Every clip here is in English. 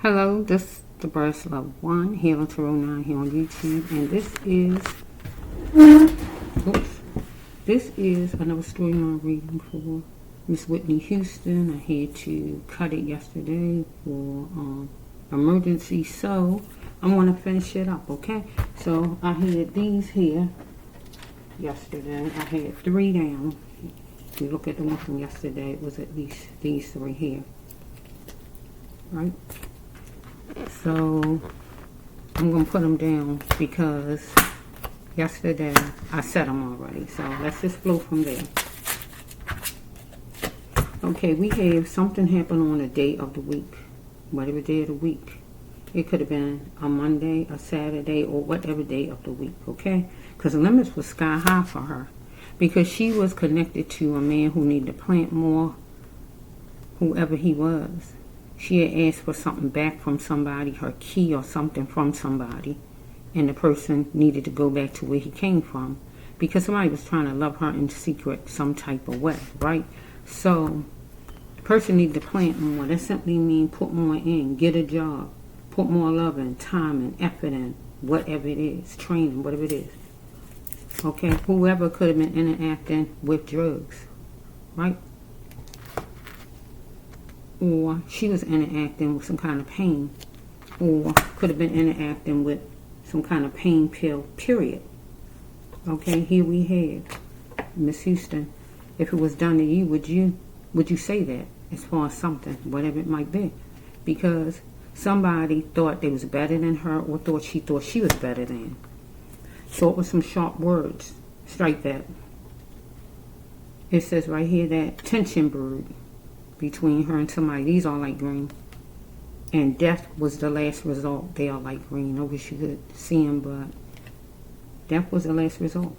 Hello, this is the Birds Love 1 here on Tarot 9 here on YouTube, and this is another storyline reading for Miss Whitney Houston. I had to cut it yesterday for emergency, so I'm going to finish it up, okay? So I had these here yesterday. I had 3 down. If you look at the one from yesterday, it was at least these 3 here, right? So I'm going to put them down because yesterday I set them already. So let's just flow from there. Okay, we have something happen on a day of the week. Whatever day of the week. It could have been a Monday, a Saturday, or whatever day of the week, okay? Because the limits were sky high for her. Because she was connected to a man who needed to plant more, whoever he was. She had asked for something back from somebody, her key or something from somebody, and the person needed to go back to where he came from because somebody was trying to love her in secret some type of way, right? So the person needed to plant more. That simply means put more in, get a job, put more love in, time and effort in, whatever it is, training, whatever it is. Okay, whoever could have been interacting with drugs, right? Or she was interacting with some kind of pain, or could have been interacting with some kind of pain pill, period. Okay, here we have Miss Houston. If it was done to you, would you say that as far as something, whatever it might be? Because somebody thought they was better than her, or thought she was better than. So it was some sharp words. Strike that. It says right here that tension brewed between her and somebody. These are light green. And death was the last result. They are light green. I wish you could see them, but death was the last result.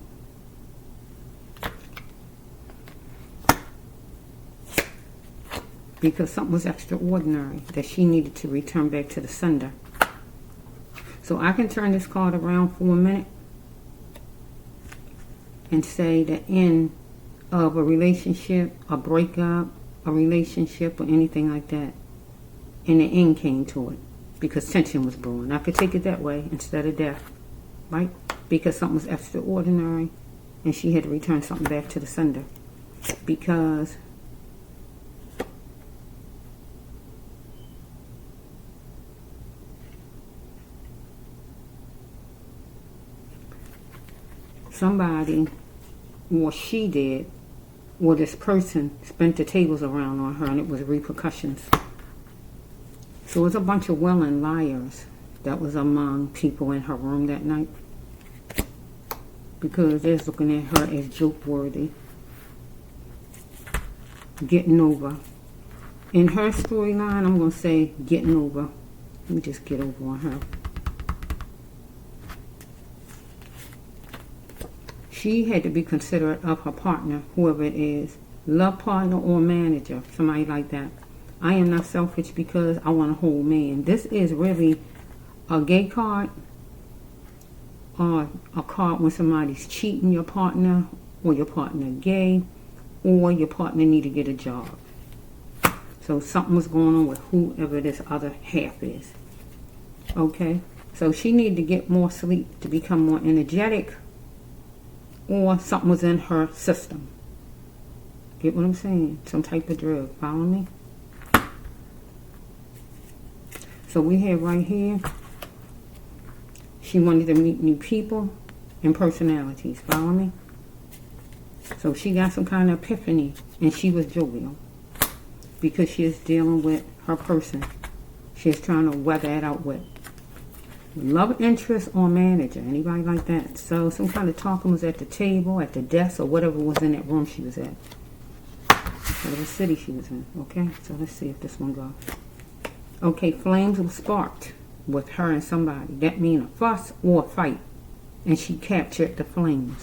Because something was extraordinary that she needed to return back to the sender. So I can turn this card around for a minute and say the end of a relationship, a breakup, a relationship, or anything like that, and the end came to it because tension was brewing. I could take it that way instead of death, right? Because something was extraordinary and she had to return something back to the sender because somebody, or she did, or this person spent the tables around on her, and it was repercussions. So it was a bunch of willing liars that was among people in her room that night, because they're looking at her as joke worthy, getting over. In her storyline, I'm going to say getting over. Let me just get over on her. She had to be considerate of her partner, whoever it is, love partner or manager, somebody like that. I am not selfish because I want a whole man. This is really a gay card, or a card when somebody's cheating your partner, or your partner gay, or your partner need to get a job. So something was going on with whoever this other half is. Okay? So she needed to get more sleep to become more energetic, or something was in her system. Get what I'm saying? Some type of drug. Follow me? So we have right here, she wanted to meet new people and personalities. Follow me? So she got some kind of epiphany, and she was jovial because she is dealing with her person. She is trying to weather it out with love interest or manager, anybody like that. So some kind of talking was at the table, at the desk, or whatever was in that room she was at, whatever city she was in. Okay, so let's see if this one goes. Okay, flames were sparked with her and somebody. That means a fuss or a fight, and she captured the flames.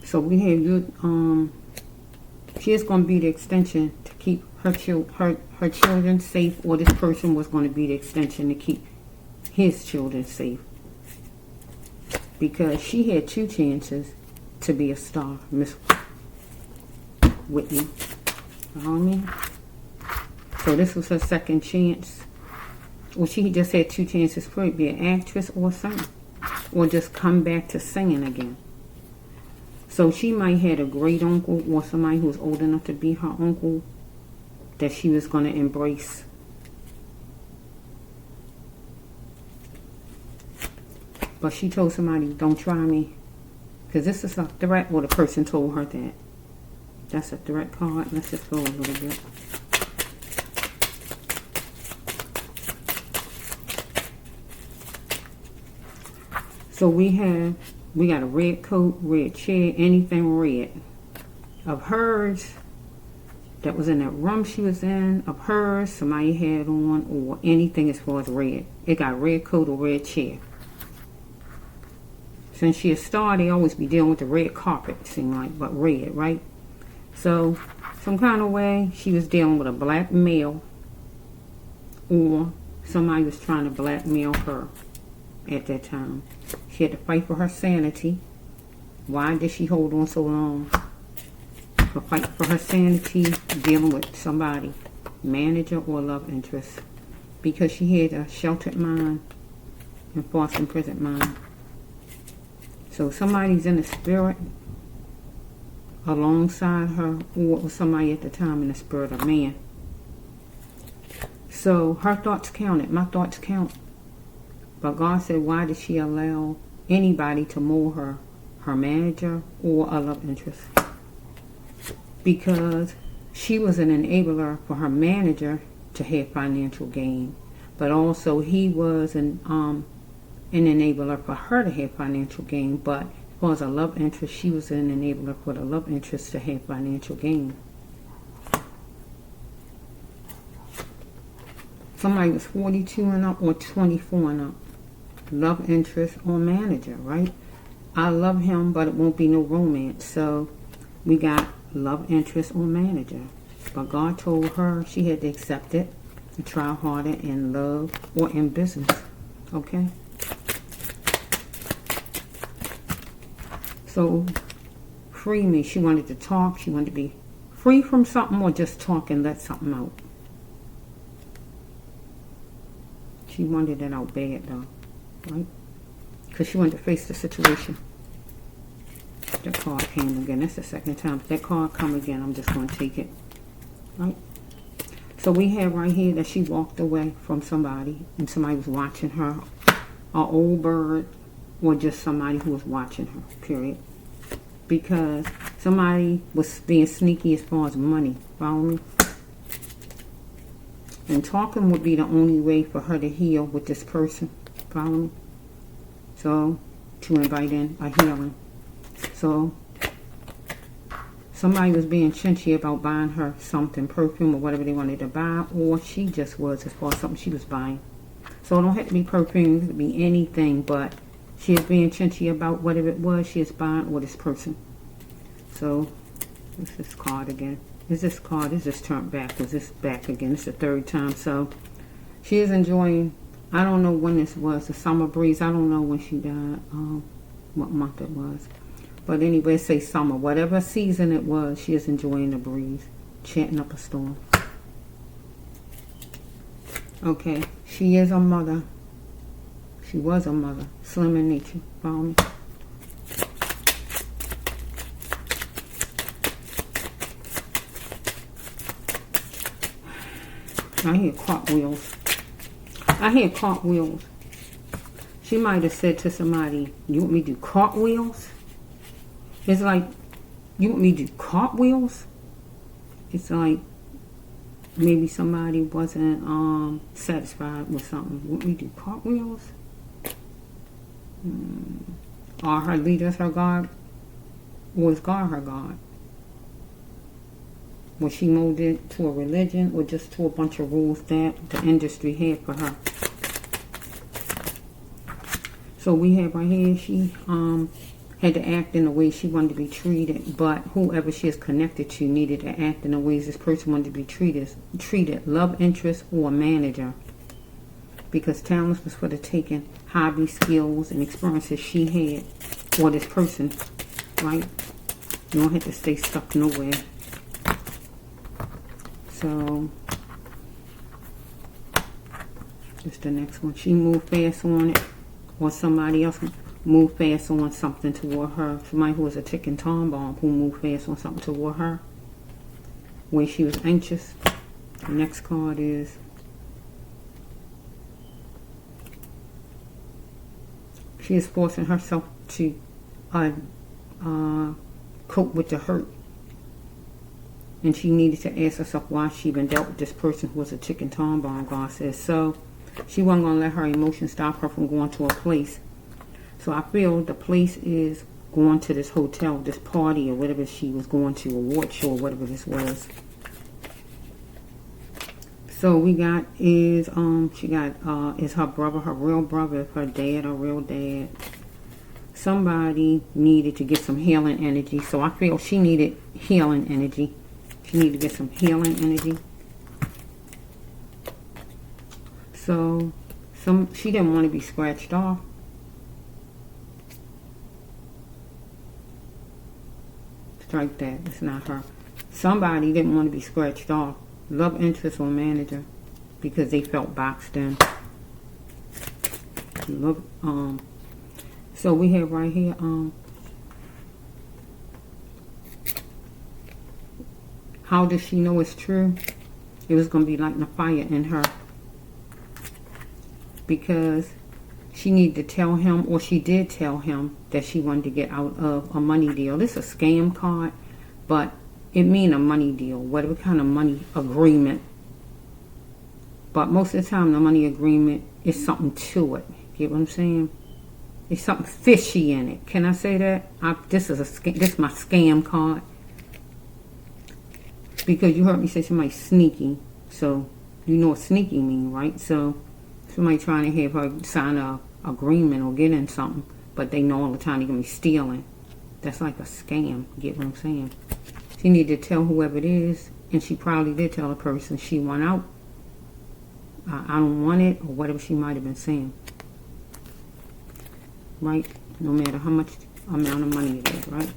So we have you. She is going to be the extension to keep her children safe, or this person was going to be the extension to keep his children safe. because she had 2 chances to be a star, Miss Whitney. You know what I mean? So this was her second chance. Well, she just had 2 chances for it to be an actress or singer, or just come back to singing again. So she might have a great uncle or somebody who was old enough to be her uncle that she was going to embrace. But she told somebody, don't try me. Because this is a threat, or the person told her that. That's a threat card. Let's just go a little bit. So we got a red coat, red chair, anything red. Of hers, that was in that room she was in, of hers, somebody had on, or anything as far as red. It got red coat or red chair. Since she a star, they always be dealing with the red carpet, it seemed like, but red, right? So, some kind of way, she was dealing with a black male, or somebody was trying to blackmail her at that time. She had to fight for her sanity. Why did she hold on so long? For fight for her sanity, dealing with somebody, manager or love interest. Because she had a sheltered mind and false imprisoned mind. So somebody's in the spirit alongside her, or it was somebody at the time in the spirit of man. So her thoughts counted. My thoughts count. But God said, why did she allow anybody to mold her, her manager or a love interest? Because she was an enabler for her manager to have financial gain. But also he was an enabler for her to have financial gain. But as far as a love interest, she was an enabler for the love interest to have financial gain. Somebody was 42 and up or 24 and up. Love interest or manager, right? I love him, but it won't be no romance. So we got love interest or manager. But God told her she had to accept it and try harder in love or in business. Okay? So, free me. She wanted to talk. She wanted to be free from something, or just talk and let something out. She wanted it out bad, though. Right? Because she wanted to face the situation. That card came again. That's the second time. If that card come again, I'm just going to take it. Right? So we have right here that she walked away from somebody, and somebody was watching her. An old bird, or just somebody who was watching her, period. Because somebody was being sneaky as far as money. Follow me? And talking would be the only way for her to heal with this person. Follow me? So, to invite in a healing. So, somebody was being chinchy about buying her something, perfume or whatever they wanted to buy, or she just was as far as something she was buying. So, it don't have to be perfume, it could be anything, but she is being chinchy about whatever it was she is buying or this person. So, what's this card again? Is this card? Is this turned back? Is this back again? It's the third time. So, she is enjoying. I don't know when this was, the summer breeze. I don't know when she died, what month it was. But anyway, say summer. Whatever season it was, she is enjoying the breeze, chanting up a storm. Okay, she is a mother. She was a mother, slim in nature. Follow me? I hear cartwheels. I hear cartwheels. She might have said to somebody, you want me to do cartwheels? It's like, you want me to do cartwheels? It's like, maybe somebody wasn't satisfied with something. You want me to do cartwheels? Are her leaders her God? Or is God her God? Was she molded to a religion, or just to a bunch of rules that the industry had for her? So we have right here, she had to act in the way she wanted to be treated, but whoever she is connected to needed to act in the ways this person wanted to be treated, love interest or manager. Because talents was for the taking. hobby, skills, and experiences she had, or this person, right? You don't have to stay stuck nowhere. So, just the next one. She moved fast on it, or somebody else moved fast on something toward her. Somebody who was a ticking time bomb who moved fast on something toward her, where she was anxious. The next card is she is forcing herself to cope with the hurt. And she needed to ask herself why she even dealt with this person who was a ticking time bomb, God says. So she wasn't going to let her emotions stop her from going to a place. So I feel the place is going to this hotel, this party, or whatever she was going to, award show, or whatever this was. So we got is she got is her brother, her real brother, her dad, her real dad. Somebody needed to get some healing energy. So I feel she needed healing energy. She needed to get some healing energy. So she didn't want to be scratched off. Strike that. It's not her. Somebody didn't want to be scratched off. Love interest or manager, because they felt boxed in. Love, so we have right here, how does she know it's true? It was going to be lighting a fire in her, because she needed to tell him, or she did tell him, that she wanted to get out of a money deal. This is a scam card, but it means a money deal, whatever kind of money agreement. But most of the time, the money agreement is something to it. Get what I'm saying? There's something fishy in it. Can I say that? This is my scam card. Because you heard me say somebody sneaky. So, you know what sneaky mean, right? So, somebody trying to have her sign a agreement or get in something, but they know all the time they're going to be stealing. That's like a scam. Get what I'm saying? She needed to tell whoever it is, and she probably did tell the person she want out. I don't want it, or whatever she might have been saying. Right? No matter how much amount of money it is, right?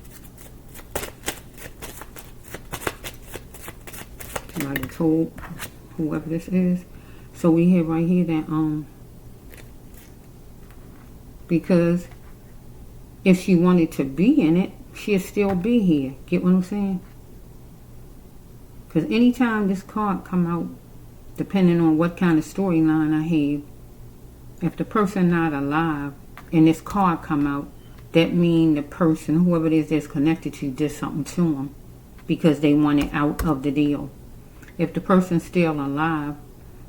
She might have told whoever this is. So we have right here that because if she wanted to be in it, she'd still be here. Get what I'm saying? Because anytime this card come out, depending on what kind of storyline I have, if the person not alive and this card come out, that mean the person, whoever it is that's connected to you, did something to them because they wanted out of the deal. If the person's still alive,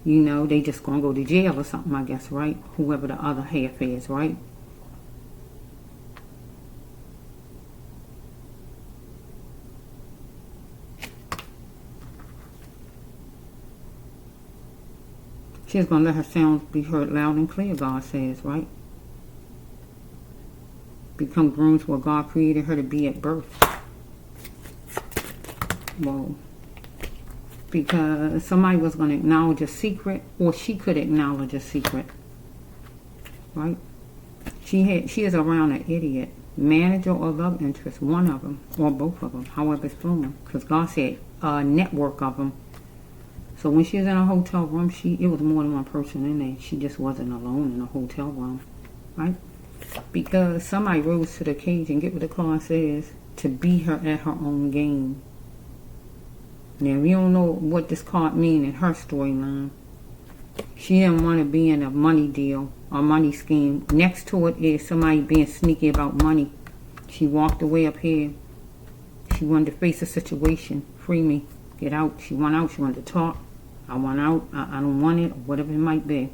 you know, they just gonna go to jail or something, I guess, right? Whoever the other half is, right? She's going to let her sound be heard loud and clear, God says, right? Become groomed to what God created her to be at birth. Whoa. Because somebody was going to acknowledge a secret, or she could acknowledge a secret. Right? She is around an idiot. Manager or love interest, one of them, or both of them, however it's flowing. Because God said a network of them. So when she was in a hotel room, it was more than one person in there. She just wasn't alone in a hotel room, right? Because somebody rose to the occasion, get what the card says, to be her at her own game. Now, we don't know what this card means in her storyline. She didn't want to be in a money deal or money scheme. Next to it is somebody being sneaky about money. She walked away up here. She wanted to face the situation. Free me. Get out. She went out. She wanted to talk. I want out. I don't want it, or whatever it might be.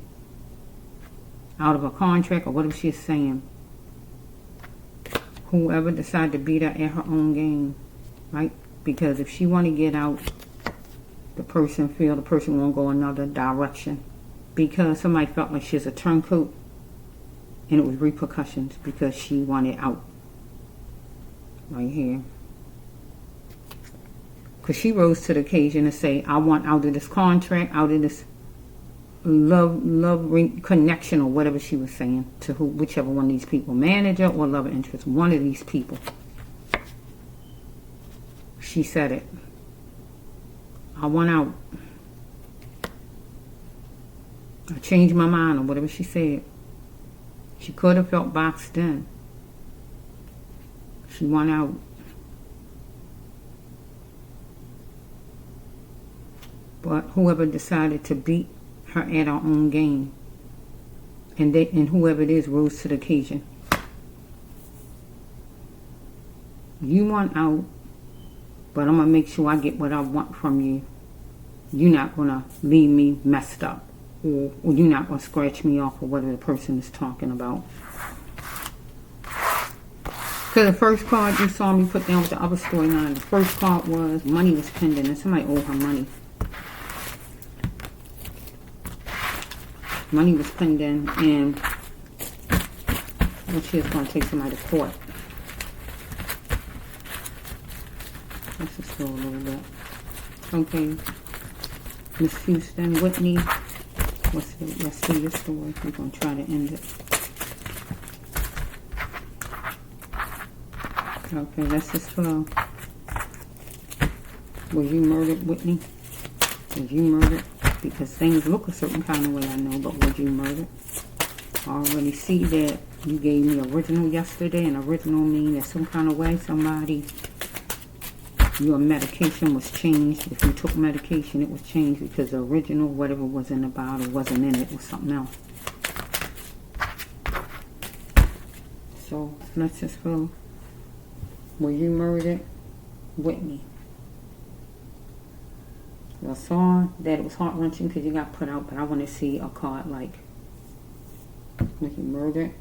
Out of a contract or whatever she's saying. Whoever decided to beat her at her own game, right? Because if she want to get out, the person won't go another direction. Because somebody felt like she's a turncoat, and it was repercussions because she wanted out. Right here. Because she rose to the occasion to say, I want out of this contract, out of this connection or whatever she was saying to whichever one of these people, manager or love interest, one of these people. She said it. I want out. I changed my mind or whatever she said. She could have felt boxed in. She won out. But whoever decided to beat her at her own game, and whoever it is rose to the occasion. You want out, but I'm going to make sure I get what I want from you. You're not going to leave me messed up, or you're not going to scratch me off or whatever the person is talking about. Because the first card you saw me put down with the other storyline, the first card was money was pending and somebody owed her money. Money was pending and she was going to take somebody to court. Let's just go a little bit. Okay. Miss Houston, Whitney. Let's see your story. We're going to try to end it. Okay, let's just flow. Was you murdered, Whitney? Was you murdered? Because things look a certain kind of way, I know, but was you murdered? I already see that you gave me original yesterday, and original mean that some kind of way somebody, your medication was changed. If you took medication, it was changed because the original, whatever was in the bottle, wasn't in it, it was something else. So, let's just go. Were you murdered, Whitney? I saw that it was heart-wrenching because you got put out, but I want to see a card like, was you murdered?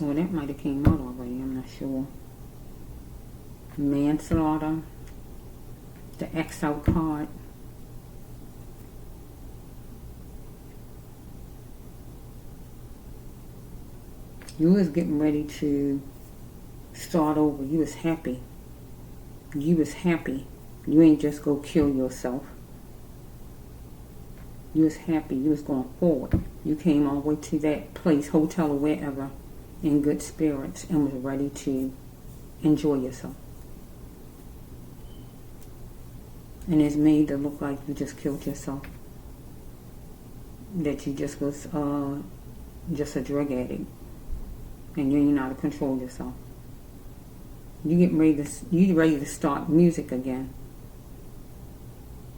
Oh, that might have came out already, I'm not sure. Manslaughter. The X out card. You was getting ready to start over. You was happy. You was happy. You ain't just go kill yourself. You was happy. You was going forward. You came all the way to that place, hotel or wherever, in good spirits and was ready to enjoy yourself. And it's made to look like you just killed yourself. That you just was just a drug addict. And you ain't know how to control yourself. You ready to start music again.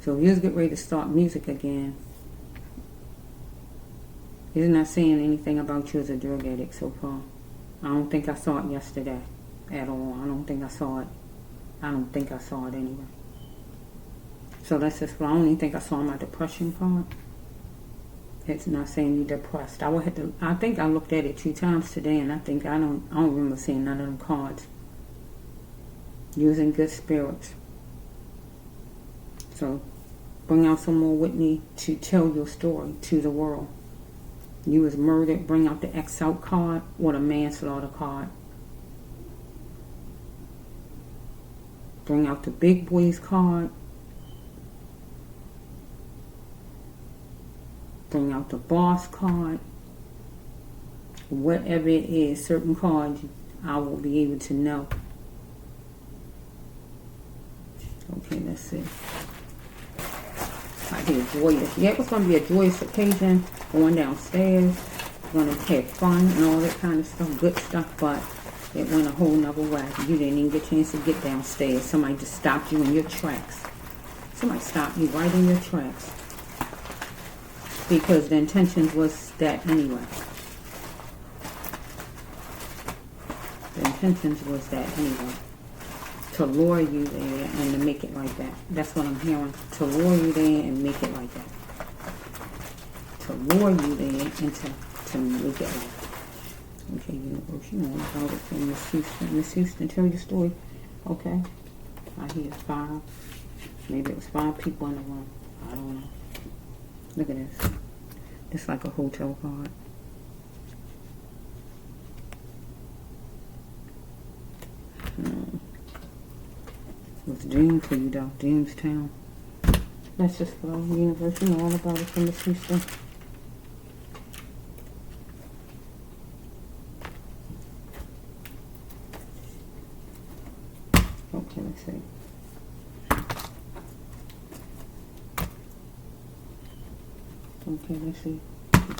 So if you was getting ready to start music again, it's not saying anything about you as a drug addict so far. I don't think I saw it yesterday at all. I don't think I saw it. I don't think I saw it anyway. So that's just what I only think I saw my depression card. It's not saying you're depressed. I think I looked at it 2 times today, and I don't remember seeing none of them cards. Using good spirits. So bring out some more Whitney to tell your story to the world. You was murdered. Bring out the X out card or the manslaughter card. Bring out the big boys card. Bring out the boss card. Whatever it is, certain cards, I will be able to know. Okay, let's see. I hear joyous. Yeah, it was going to be a joyous occasion. Going downstairs. Going to have fun and all that kind of stuff. Good stuff, but it went a whole nother way. You didn't even get a chance to get downstairs. Somebody just stopped you in your tracks. Somebody stopped you right in your tracks. Because the intention was that anyway. The intentions was that anyway. To lure you there and to make it like that. That's what I'm hearing. To lure you there and make it like that. To lure you there and to make it like that. Okay, universe, you know about it from Miss Houston. Miss Houston, tell your story. Okay. I hear 5. Maybe it was 5 people in the room. I don't know. Look at this. It's like a hotel card. It was doomed for you though. Doomstown. Let's just flow. Universe, you know all about it from Miss Houston. Okay, let's see. Okay, let's see. Okay,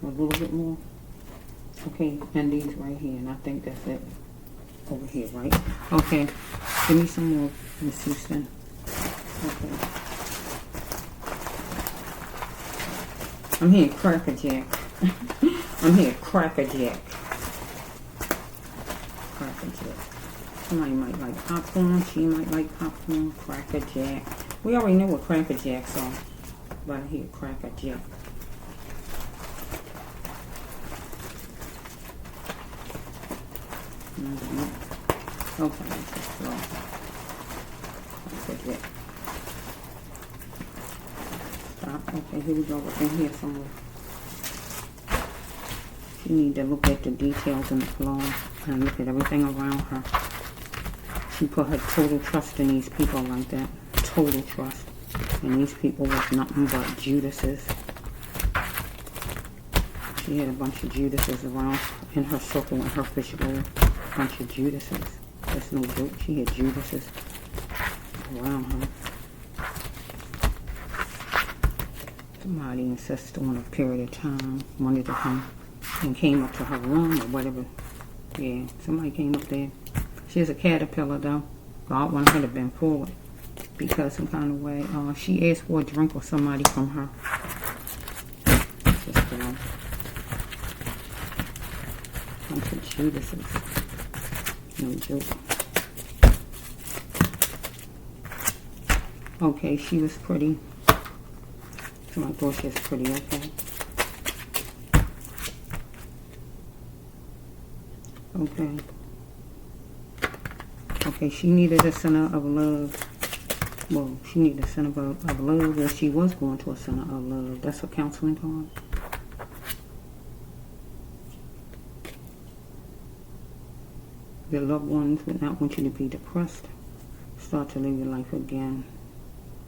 a little bit more. Okay, and these right here, and I think that's it. Over here, right? Okay, give me some more, Miss Houston. Okay. I'm here, Cracker Jack. I'm here, Cracker Jack. Cracker Jack. Somebody might like popcorn. She might like popcorn. Cracker Jack. We already know what Cracker Jacks are. Right here, Cracker Jack. Okay, let's just go. Cracker Jack. Stop. Okay, here we go. We're in here somewhere. You need to look at the details in the flow and look at everything around her. She put her total trust in these people like that. Total trust. And these people was nothing but Judases. She had a bunch of Judases around in her circle, in her fishbowl. A bunch of Judases. That's no joke. She had Judases around her. Somebody insisted on a period of time, wanted to come and came up to her room or whatever. Yeah, somebody came up there. She's a caterpillar though. God wanted her to bend forward because some kind of way. She asked for a drink or somebody from her. Just bunch of Judases. No joke. Okay, she was pretty. Somebody thought she was pretty, okay. Okay. Okay, she needed a center of love. Well, she needed a center of love. Well, she was going to a center of love. That's a counseling card. Your loved ones would not want you to be depressed. Start to live your life again.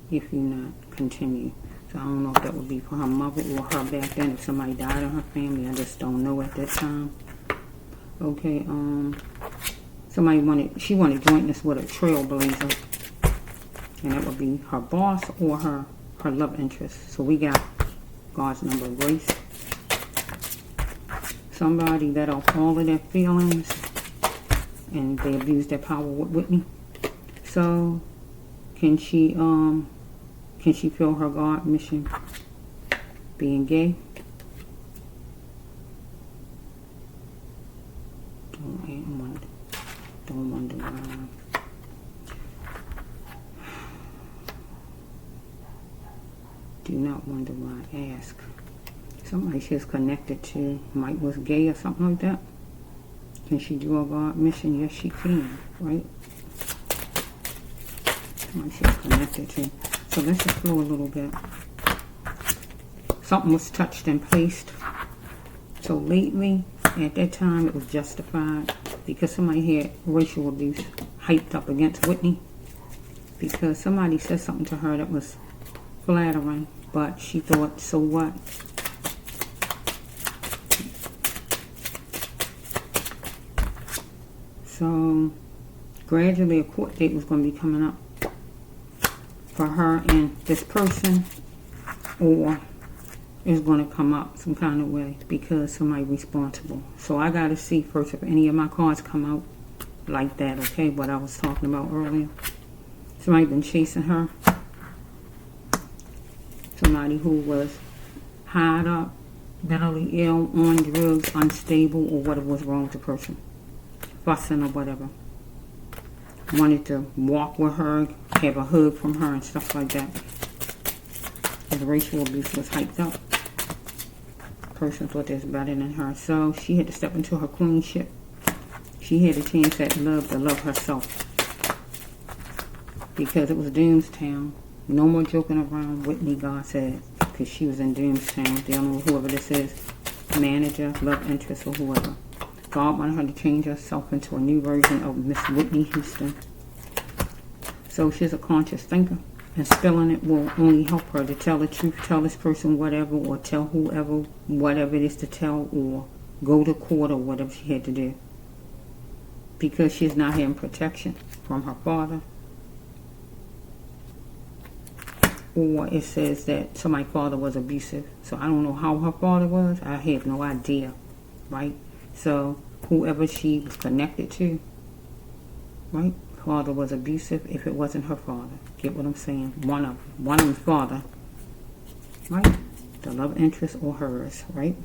If you not continue. So I don't know if that would be for her mother or her back then. If somebody died in her family, I just don't know at that time. Okay, she wanted jointness with a trailblazer. And that would be her boss or her love interest. So we got God's number of grace. Somebody let off all of their feelings and they abused their power with Whitney. So can she feel her God mission being gay? Don't wonder why. Do not wonder why. Ask. Somebody she's connected to Mike was gay or something like that. Can she do a God mission? Yes, she can. Right? Somebody she's connected to. So let's just flow a little bit. Something was touched and placed. So lately, at that time, it was justified because somebody had racial abuse hyped up against Whitney because somebody said something to her that was flattering, but she thought, so what? So gradually a court date was going to be coming up for her and this person, or it's going to come up some kind of way because somebody responsible. So I got to see first if any of my cards come out like that, okay, what I was talking about earlier. Somebody been chasing her. Somebody who was high up, mentally ill, on drugs, unstable, or whatever was wrong with the person. Fussing or whatever. Wanted to walk with her, have a hug from her and stuff like that. The racial abuse was hyped up. Person thought there's better than her. So she had to step into her queenship. She had a chance at love to love herself. Because it was Doomstown. No more joking around, Whitney, God said. Because she was in Doomstown. They don't know whoever this is. Manager, love interest, or whoever. God wanted her to change herself into a new version of Miss Whitney Houston. So she's a conscious thinker. and spilling it will only help her to tell the truth, tell this person whatever, or tell whoever whatever it is to tell, or go to court or whatever she had to do. Because she's not having protection from her father. Or it says that somebody's father was abusive. So I don't know how her father was. I have no idea. Right? So whoever she was connected to, right? Father was abusive if it wasn't her father. Get what I'm saying? One of them's father. Right? The love interest or hers. Right?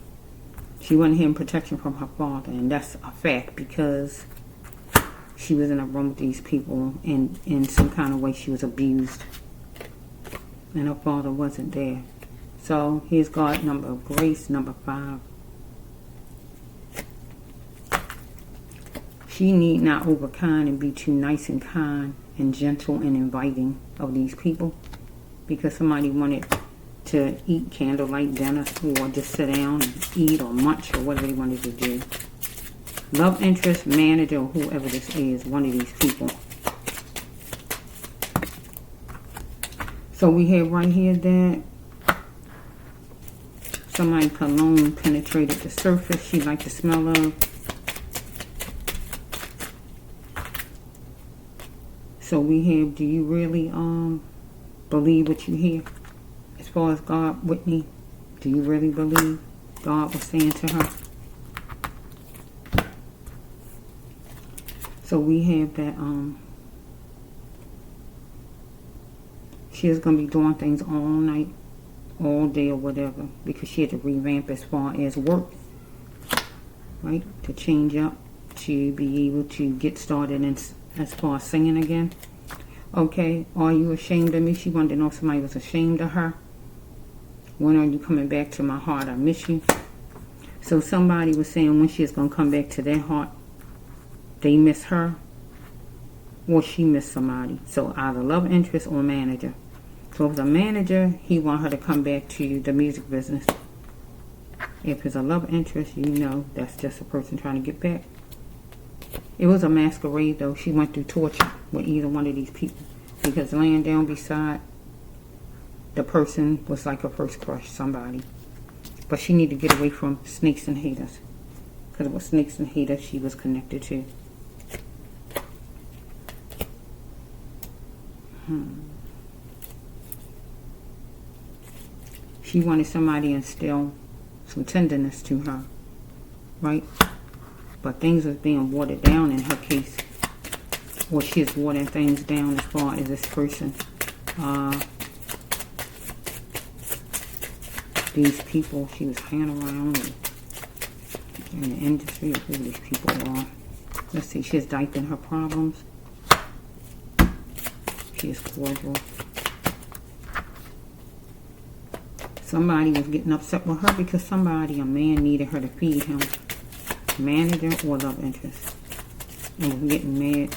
She wasn't having protection from her father. And that's a fact because she was in a room with these people and in some kind of way she was abused. And her father wasn't there. So here's God number of grace, number 5. She need not overkind and be too nice and kind and gentle and inviting of these people. Because somebody wanted to eat candlelight dinner or just sit down and eat or munch or whatever they wanted to do. Love interest, manager, or whoever this is, one of these people. So we have right here that somebody cologne penetrated the surface she liked the smell of. So we have, do you really believe what you hear? As far as God, Whitney, do you really believe God was saying to her? So we have that she is going to be doing things all night, all day or whatever, because she had to revamp as far as work, right? To change up, to be able to get started in, as far as singing again. Okay, are you ashamed of me? She wanted to know if somebody was ashamed of her. When are you coming back to my heart? I miss you. So somebody was saying when she is going to come back to their heart, they miss her, or she missed somebody. So either love interest or manager. So if it's a manager, he want her to come back to the music business. If it's a love interest, you know that's just a person trying to get back. It was a masquerade though. She went through torture with either one of these people. Because laying down beside the person was like her first crush, somebody. But she needed to get away from snakes and haters. Because it was snakes and haters she was connected to. She wanted somebody to instill some tenderness to her, right? But things was being watered down in her case. Or she is watering things down as far as this person. These people she was hanging around in the industry, or who these people are. Let's see, she is deep in her problems. She is cordial. Somebody was getting upset with her because somebody, a man, needed her to feed him. Manager or love interest. And was getting mad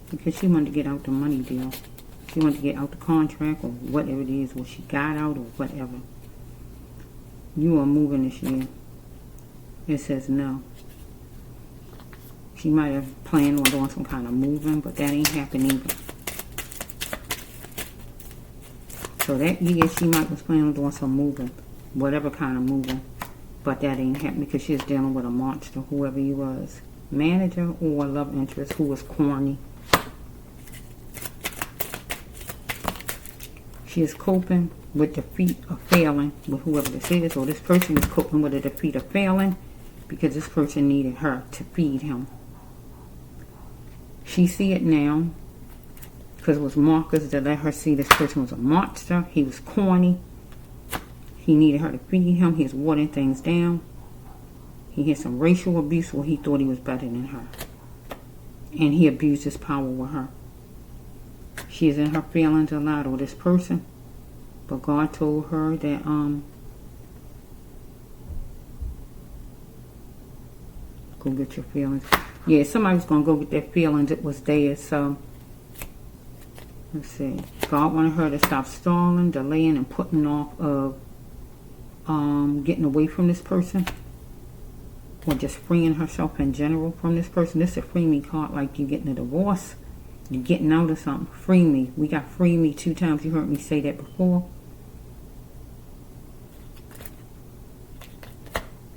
because she wanted to get out the money deal. She wanted to get out the contract or whatever it is, or she got out or whatever. You are moving this year. It says no. She might have planned on doing some kind of moving, but that ain't happening either. So that year she might was planning on doing some moving, whatever kind of moving, but that ain't happening because she's dealing with a monster, whoever he was. Manager or love interest who was corny. She is coping with defeat or failing with whoever this is, or this person is coping with a defeat or failing because this person needed her to feed him. She see it now because it was markers that let her see this person was a monster. He was corny. He needed her to feed him. He was watering things down. He had some racial abuse where he thought he was better than her. And he abused his power with her. She is in her feelings a lot, or this person. But God told her that go get your feelings. Yeah, somebody was going to go get their feelings. It was theirs. So let's see. God wanted her to stop stalling, delaying, and putting off of getting away from this person. Or just freeing herself in general from this person. This is a free me card, like you getting a divorce. You're getting out of something. Free me. We got free me 2 times. You heard me say that before.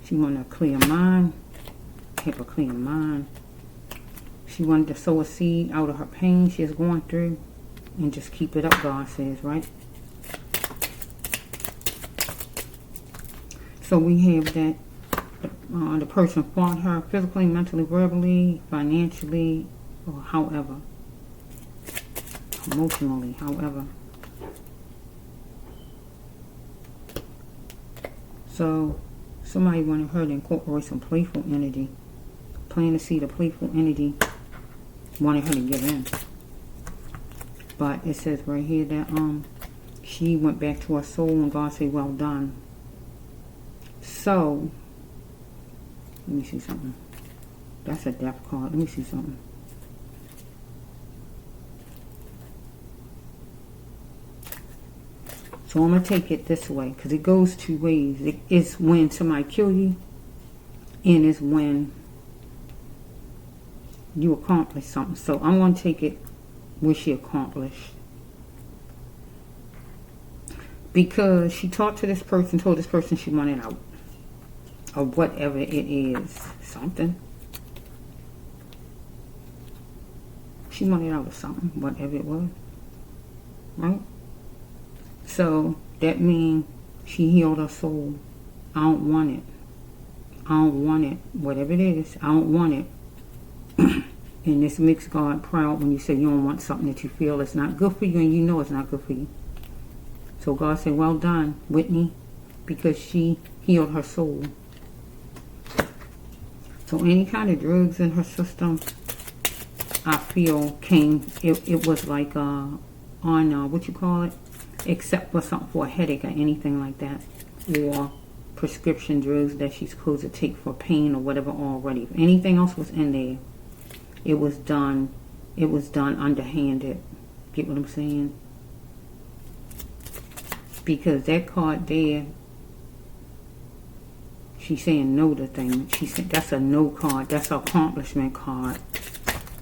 She wanted a clear mind. Have a clear mind. She wanted to sow a seed out of her pain she is going through. And just keep it up, God says, right? So we have that the person fought her physically, mentally, verbally, financially, or however. Emotionally, however. So somebody wanted her to incorporate some playful energy. Planting the seed of playful energy. Wanted her to give in. But it says right here that she went back to her soul and God said, well done. So, let me see something. That's a death card. Let me see something. So I'm going to take it this way because it goes 2 ways. It's when somebody kill you and it's when you accomplish something. So I'm going to take it where she accomplished. Because she talked to this person, told this person she wanted out. Or whatever it is. Something. She wanted out of something. Whatever it was. Right? So that means she healed her soul. I don't want it. I don't want it. Whatever it is, I don't want it. And this makes God proud when you say you don't want something that you feel is not good for you and you know it's not good for you. So God said, well done, Whitney, because she healed her soul. So any kind of drugs in her system, I feel came, it was like on, what you call it? Except for something for a headache or anything like that. Or prescription drugs that she's supposed to take for pain or whatever already. If anything else was in there, it was done underhanded. Get what I'm saying? Because that card there, she's saying no to things. She said that's a no card. That's an accomplishment card.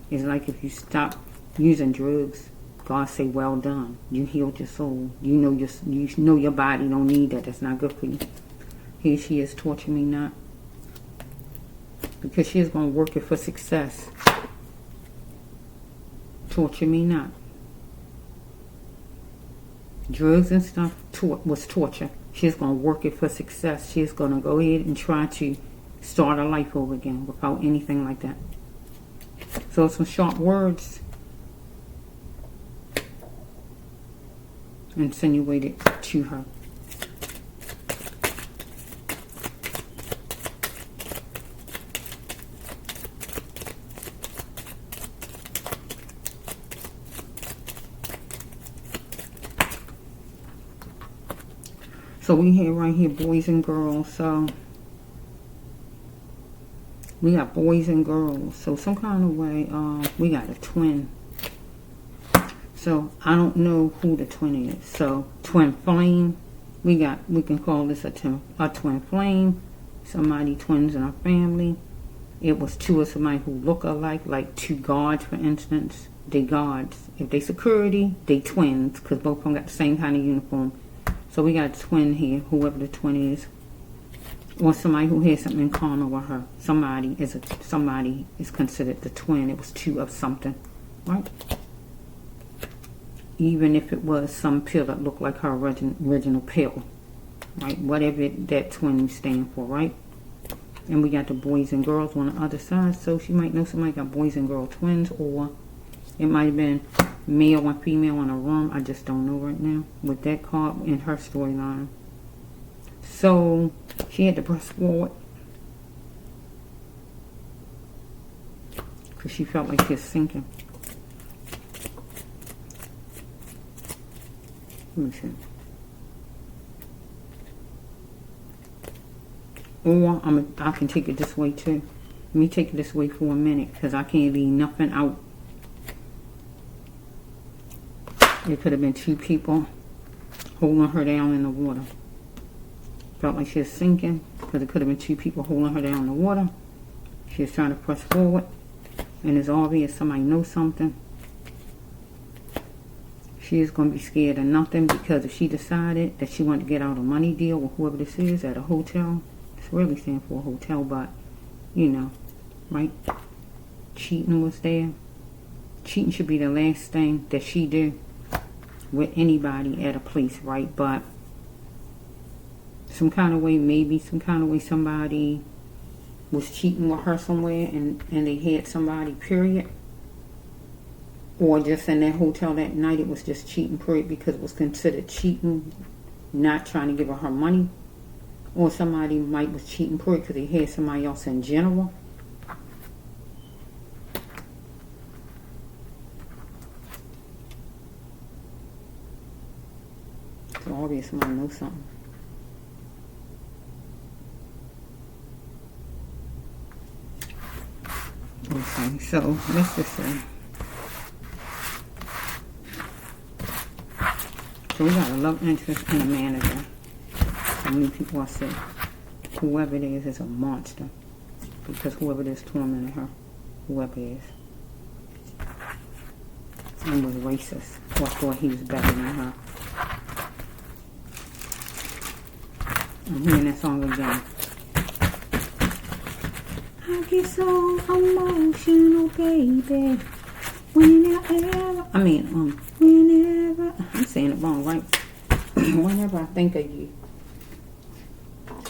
It's like if you stop using drugs, God say, well done. You healed your soul. You know your body don't need that. That's not good for you. Here she is, torture me not. Because she is going to work it for success. Torture me not. Drugs and stuff was torture. She's going to work it for success. She's going to go ahead and try to start her life over again without anything like that. So some sharp words insinuated to her. So we have right here boys and girls. So we got boys and girls. So some kind of way, we got a twin. So I don't know who the twin is. So twin flame. We can call this a twin flame. Somebody twins in our family. It was 2 of somebody who look alike, like 2 guards, for instance. They guards. If they security, they twins, because both of them got the same kind of uniform. So we got a twin here, whoever the twin is. Or somebody who has something in common with her. Somebody is considered the twin. It was 2 of something. Right? Even if it was some pill that looked like her original pill. Right? Whatever that twin stand for, right? And we got the boys and girls on the other side. So she might know somebody got boys and girl twins. Or it might have been male and female in a room. I just don't know right now. With that card in her storyline. So she had to press forward. Because she felt like she was sinking. Let me see. Or I can take it this way too. Let me take it this way for a minute. Because I can't leave nothing out. It could have been 2 people holding her down in the water. Felt like she was sinking because it could have been 2 people holding her down in the water. She was trying to press forward. And it's obvious somebody knows something. She is going to be scared of nothing, because if she decided that she wanted to get out a money deal with whoever this is at a hotel, it's really saying for a hotel, but, you know, right? Cheating was there. Cheating should be the last thing that she did with anybody at a place, right? But some kind of way, maybe some kind of way somebody was cheating with her somewhere, and they had somebody, period. Or just in that hotel that night, it was just cheating, period, because it was considered cheating, not trying to give her money. Or somebody might was cheating, period, because they had somebody else in general. So obviously somebody knows something. Okay, so let's just say. So we got a love interest and a manager. So many people I said, whoever it is a monster. Because whoever it is tormenting her, whoever it is. And was racist. Or thought he was better than her. I'm hearing that song again. I get so emotional, baby. Whenever, I'm saying it wrong, right? Whenever I think of you.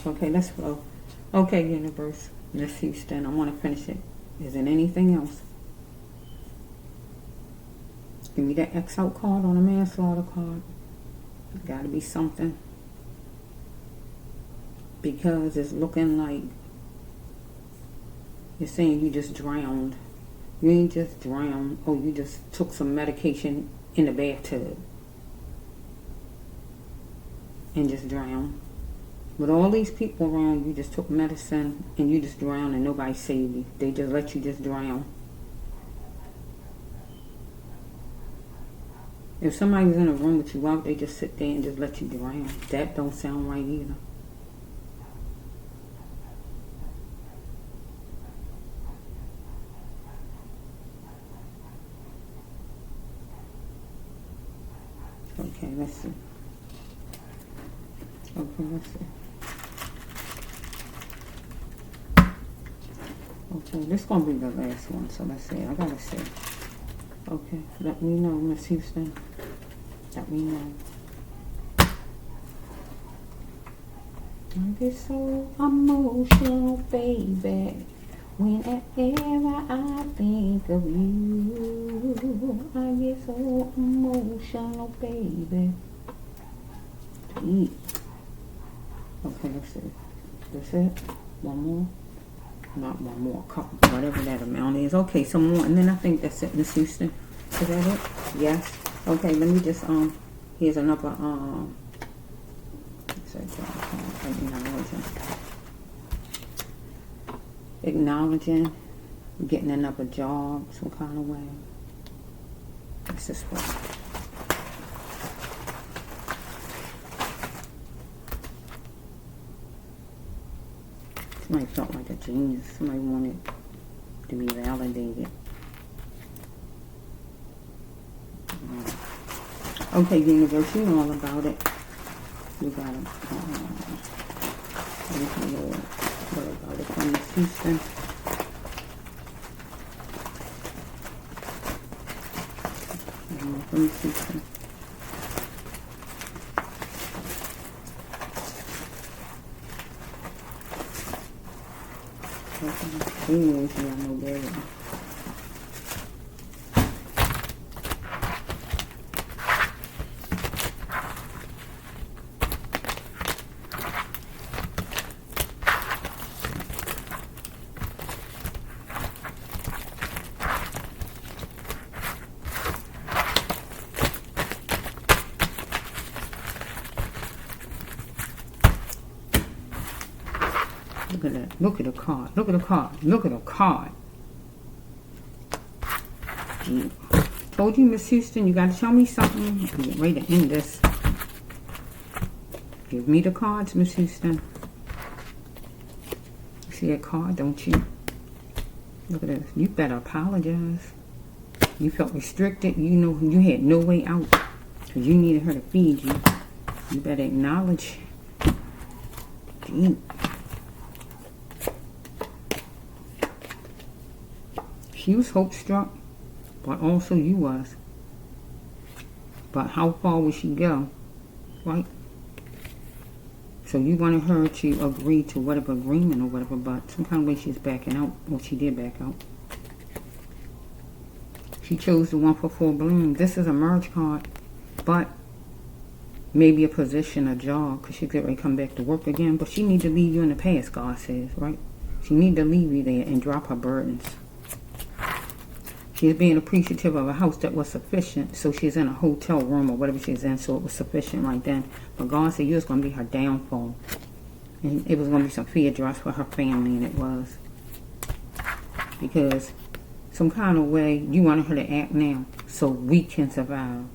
Okay, let's flow. Okay, universe, Miss Houston, I want to finish it. Is there anything else? Give me that X out card on a manslaughter card. It's got to be something. Because it's looking like you're saying you just drowned. You ain't just drowned. Oh, you just took some medication in the bathtub and just drowned. With all these people around, you just took medicine and you just drowned and nobody saved you. They just let you just drown. If somebody was in a room with you, why would they just sit there and just let you drown? That don't sound right either. Okay, let's see. Okay, let's see. Okay, this is going to be the last one, so let's see. I got to see. Okay, let me know, Miss Houston. Let me know. I get so emotional, baby. Whenever I think of you, I get so emotional, baby. Okay, let's see. That's it? One more? Not one more. Couple, whatever that amount is. Okay, some more. And then I think that's it, Miss Houston. Is that it? Yes. Okay, let me just, here's another, acknowledging, getting another job, some kind of way. That's this way. Somebody felt like a genius. Somebody wanted to be validated. Okay, universe, you know all about it. You got it. What about it from Miss Houston? From Miss Houston. Anyways, yeah, I know better. Look at that. Look at the card. Look at the card. Look at the card. Yeah. Told you, Miss Houston, you got to show me something. I'm getting ready to end this. Give me the cards, Miss Houston. You see a card, don't you? Look at this. You better apologize. You felt restricted. You know you had no way out. Because you needed her to feed you. You better acknowledge. Deep. She was hope struck, but also you was. But how far would she go? Right? So you wanted her to agree to whatever agreement or whatever, but some kind of way she's backing out. Well, she did back out. She chose the 1 for 4 balloon. This is a merge card, but maybe a position, a job, because she could ready to come back to work again. But she need to leave you in the past, God says, right? She need to leave you there and drop her burdens. She's being appreciative of a house that was sufficient, so she's in a hotel room or whatever she's in, so it was sufficient right then. But God said you was going to be her downfall. And it was going to be some fear drops for her family, and it was. Because some kind of way you wanted her to act now so we can survive.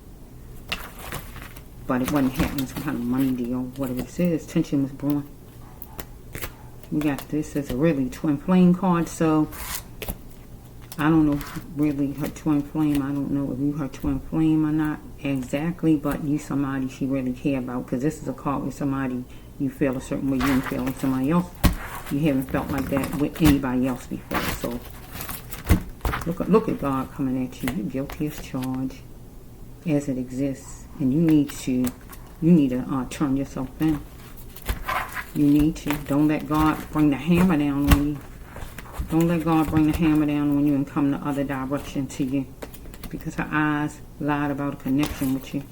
But it wasn't happening, some kind of money deal, whatever it is. Tension was brewing. We got this as a really twin flame card, so I don't know really her twin flame. I don't know if you her twin flame or not exactly, but you somebody she really care about, because this is a card with somebody you feel a certain way, you didn't feel like somebody else. You haven't felt like that with anybody else before. So look at God coming at you. You're guilty as charged as it exists, and you need to turn yourself in. You need to. Don't let God bring the hammer down on you. Don't let God bring the hammer down on you and come the other direction to you, because her eyes lied about a connection with you.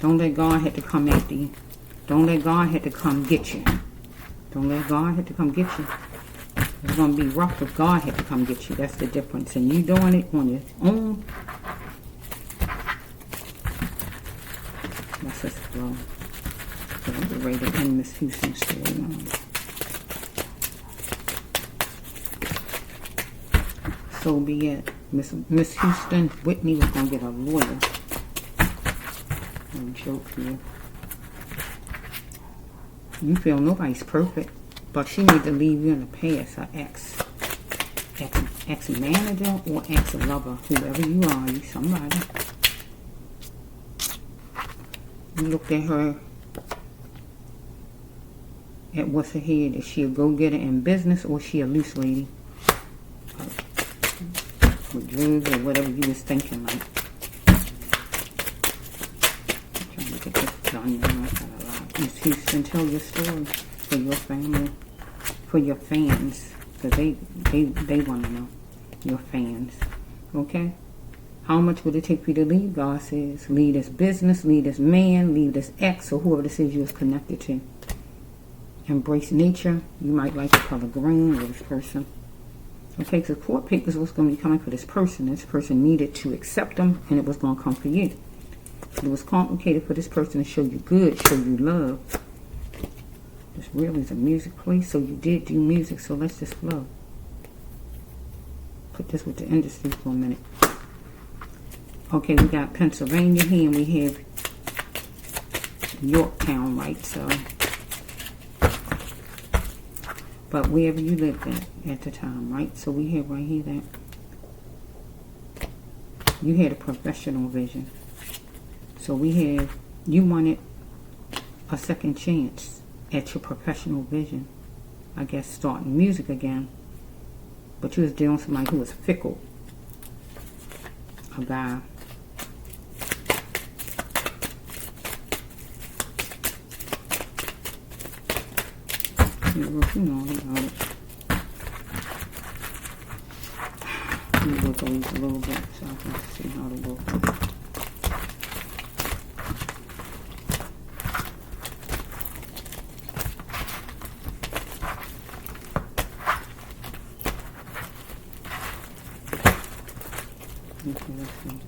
Don't let God have to come after you. Don't let God have to come get you. Don't let God have to come get you. It's going to be rough if God had to come get you. That's the difference. And you doing it on your own. Let's just flow. So I'm ready to end Miss Houston's story. So be it. Miss Houston, Whitney was going to get a lawyer. No joke here. You feel nobody's perfect, but she need to leave you in the past. Her ex-manager or ex-lover, whoever you are, you somebody. You looked at her at what's ahead. Is she a go-getter in business, or is she a loose lady? With drugs or whatever you was thinking, like. I'm trying to get this done. Miss Houston, tell your story for your family, for your fans, because they want to know, your fans. Okay? How much would it take for you to leave? God says, leave this business, leave this man, leave this ex, or whoever this is you was connected to. Embrace nature. You might like the color green with this person. Okay, because court papers was going to be coming for this person. This person needed to accept them, and it was going to come for you. It was complicated for this person to show you good, show you love. This really is a music place, so you did do music, so let's just flow. Put this with the industry for a minute. Okay, we got Pennsylvania here, and we have Yorktown, right? So, but wherever you lived at the time, right? So we have right here that you had a professional vision. So we have, you wanted a second chance at your professional vision. I guess starting music again. But you was dealing with somebody who was fickle. A guy. You know about it. Let me look over a little bit so I can see how to look. Okay, let's see.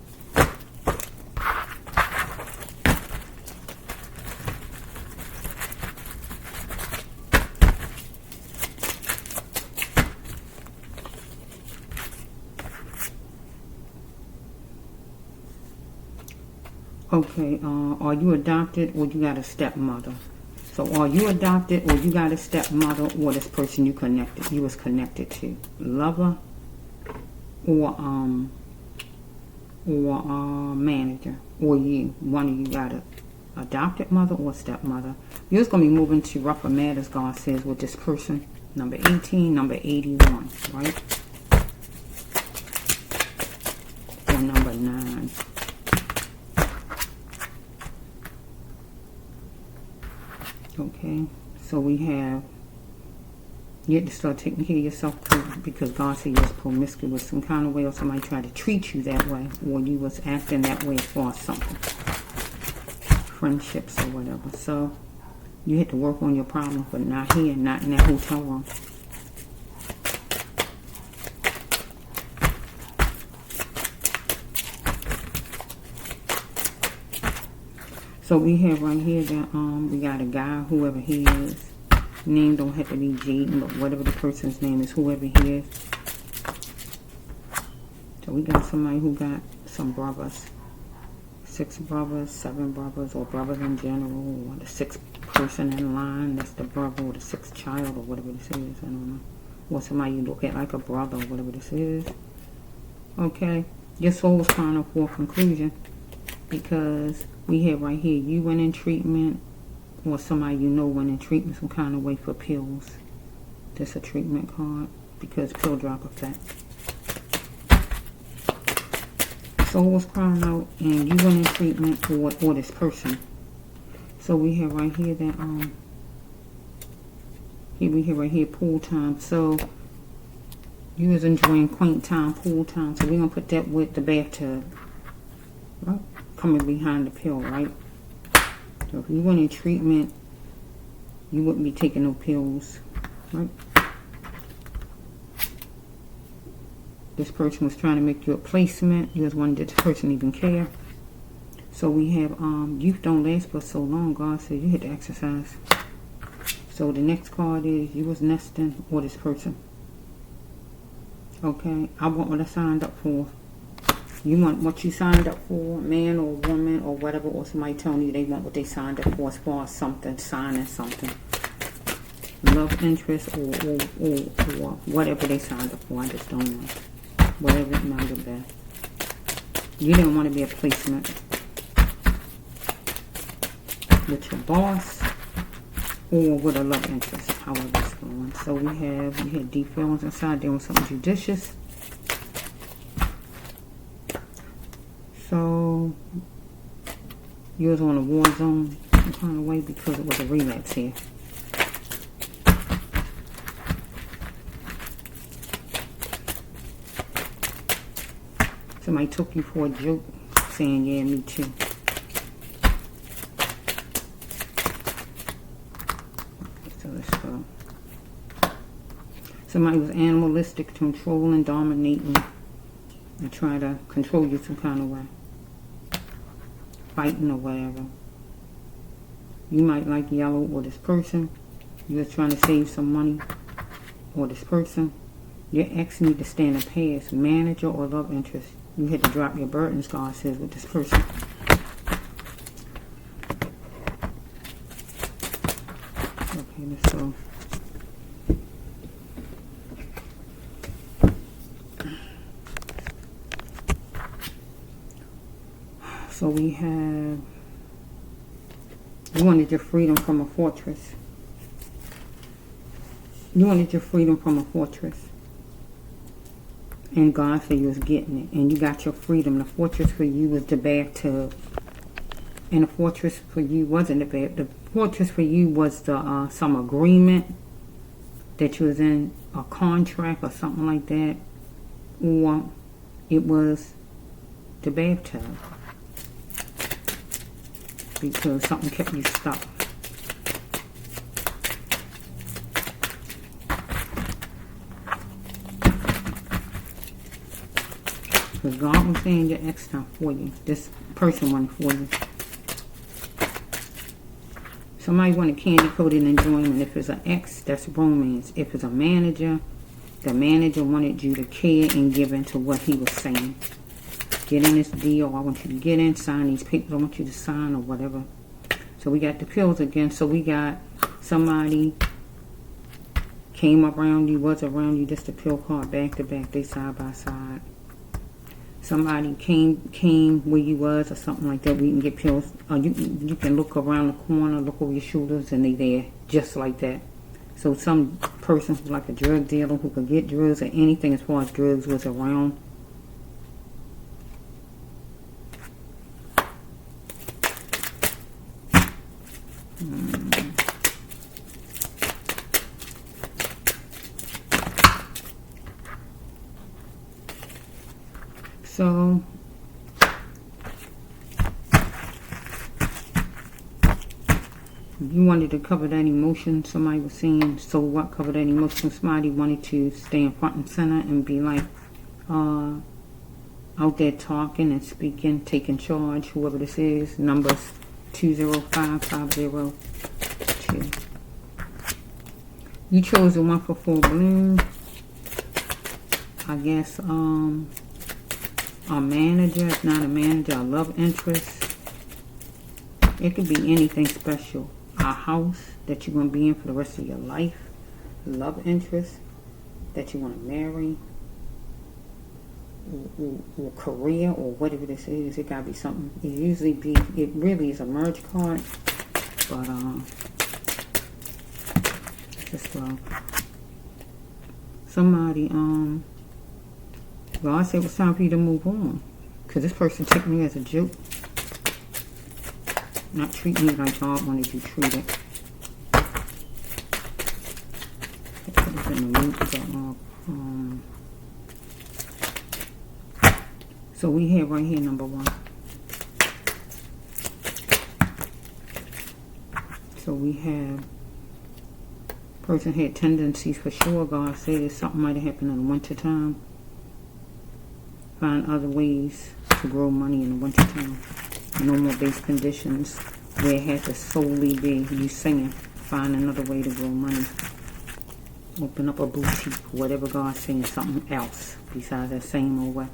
Okay, are you adopted or you got a stepmother? So are you adopted or you got a stepmother, or this person you was connected to? Lover or or a manager, or you. One of you got a adopted mother or stepmother. You're just going to be moving to rougher matters, God says, with this person. Number 18, number 81, right? Or number 9. Okay, so we have, you have to start taking care of yourself too, because God said you was promiscuous some kind of way, or somebody tried to treat you that way, or you was acting that way as far as something. Friendships or whatever. So you had to work on your problem, but not here, not in that hotel room. So we have right here that we got a guy, whoever he is. Name don't have to be Jaden, but whatever the person's name is, whoever he is. So we got somebody who got some brothers. 6 brothers, 7 brothers, or brothers in general, or the 6th person in line, that's the brother, or the 6th child, or whatever this is, I don't know. Or somebody you look at like a brother, or whatever this is. Okay, your soul is crying out for a conclusion, because we have right here, you went in treatment, or somebody you know went in treatment some kind of way for pills. That's a treatment card, because pill drop effect. Soul was crying out, and you went in treatment for this person. So we have right here that here we have right here pool time. So you was enjoying quaint time, pool time. So we're gonna put that with the bathtub, right? Coming behind the pill, right? So if you went in treatment, you wouldn't be taking no pills, right? This person was trying to make you a placement. You was wondering, did this person even care? So we have youth don't last but so long. God said you had to exercise. So the next card is you was nesting or this person. Okay, I want what I signed up for. You want what you signed up for, man or woman or whatever, or somebody telling you they want what they signed up for as far as something, signing something. Love interest or whatever they signed up for, I just don't know. Whatever it might have been. You didn't want to be a placement with your boss or with a love interest, however it's going. So we had deep feelings inside, doing something judicious. So you was on a war zone some kind of way because it was a relapse here. Somebody took you for a joke, saying, yeah, me too. So let's go. Somebody was animalistic, controlling, dominating, and trying to control you some kind of way. Fighting or whatever. You might like yellow or this person. You're trying to save some money or this person. Your ex need to stand in past, manager or love interest. You had to drop your burdens, God says, with this person. Okay, let's go. So we have, you wanted your freedom from a fortress. You wanted your freedom from a fortress. And God said you was getting it. And you got your freedom. The fortress for you was the bathtub. And the fortress for you wasn't the bathtub. The fortress for you was the some agreement that you was in, a contract or something like that. Or it was the bathtub. Because something kept you stuck. Because God was saying your ex not for you. This person wasn't for you. Somebody wanted candy-coated enjoyment. If it's an ex, that's romance. If it's a manager, the manager wanted you to care and give into what he was saying. Get in this deal. I want you to get in, sign these papers. I want you to sign or whatever. So we got the pills again. So we got somebody came around you, was around you. Just the pill card back to back. They side by side. somebody came where you was or something like that. We can get pills. You can look around the corner, look over your shoulders, and they there just like that. So some person who's like a drug dealer who could get drugs or anything as far as drugs was around. So you wanted to cover that emotion. Somebody was saying, so what, cover that emotion? Somebody wanted to stay in front and center and be like out there talking and speaking, taking charge, whoever this is. Numbers 205502. You chose the 1 for 4 balloon. I guess a manager, if not a manager, a love interest. It could be anything special. A house that you're going to be in for the rest of your life. Love interest that you want to marry. Or career, or whatever this is. It got to be something. It really is a merge card. But, just love. Somebody, God said it was time for you to move on. Because this person took me as a joke. Not treat me like God wanted you treated. It could have been a loop, but, so we have right here number 1. So we have, person had tendencies for sure. God said something might have happened in the winter time. Find other ways to grow money in the winter time. No more base conditions where it has to solely be you singing. Find another way to grow money. Open up a boutique, whatever God's saying, something else besides that same old way.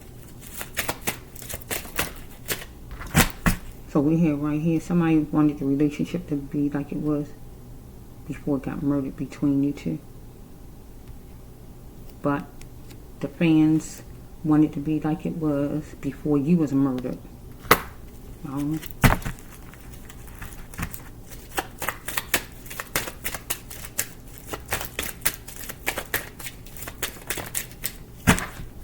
So we have right here, somebody wanted the relationship to be like it was before it got murdered between you two. But the fans wanted to be like it was before you was murdered.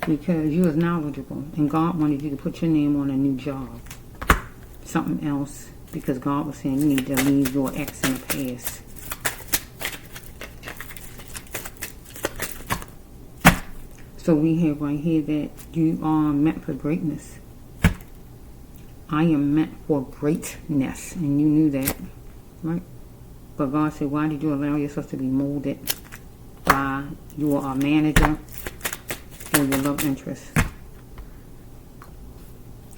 Because you was knowledgeable and God wanted you to put your name on a new job. Something else, because God was saying you need to leave your ex in the past. So we have right here that you are meant for greatness. I am meant for greatness, and you knew that, right? But God said, why did you allow yourself to be molded by your manager or your love interest?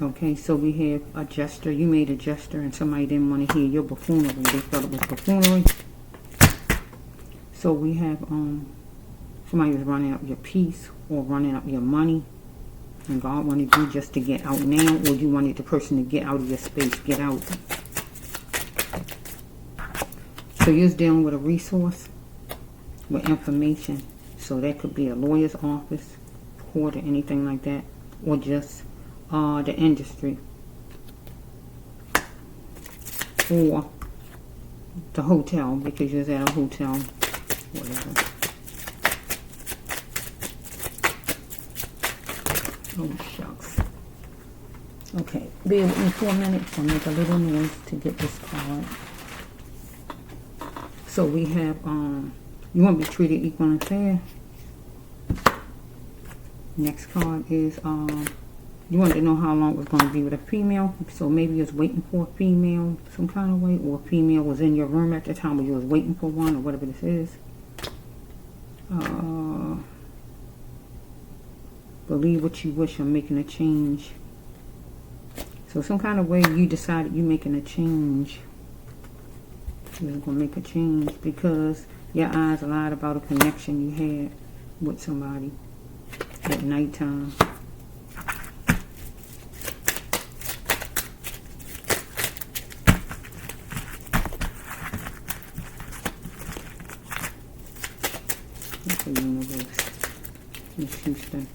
Okay, so we have a gesture. You made a gesture and somebody didn't want to hear your buffoonery. They thought it was buffoonery. So we have somebody was running up your peace or running up your money. And God wanted you just to get out now, or you wanted the person to get out of your space. Get out. So you're dealing with a resource, with information. So that could be a lawyer's office, court, or anything like that. Or just the industry, or the hotel, because you're at a hotel, whatever. Oh shucks. Okay, bear with me for a minute. I'll make a little noise to get this card. So we have you want to be treated equal and fair. Next card is you wanted to know how long it was going to be with a female. So maybe you was waiting for a female some kind of way, or a female was in your room at the time where you was waiting for one, or whatever this is. Believe what you wish. I'm making a change. So some kind of way you decided you making a change. You're going to make a change because your eyes lied about a connection you had with somebody at nighttime. That's the universe. Miss Houston.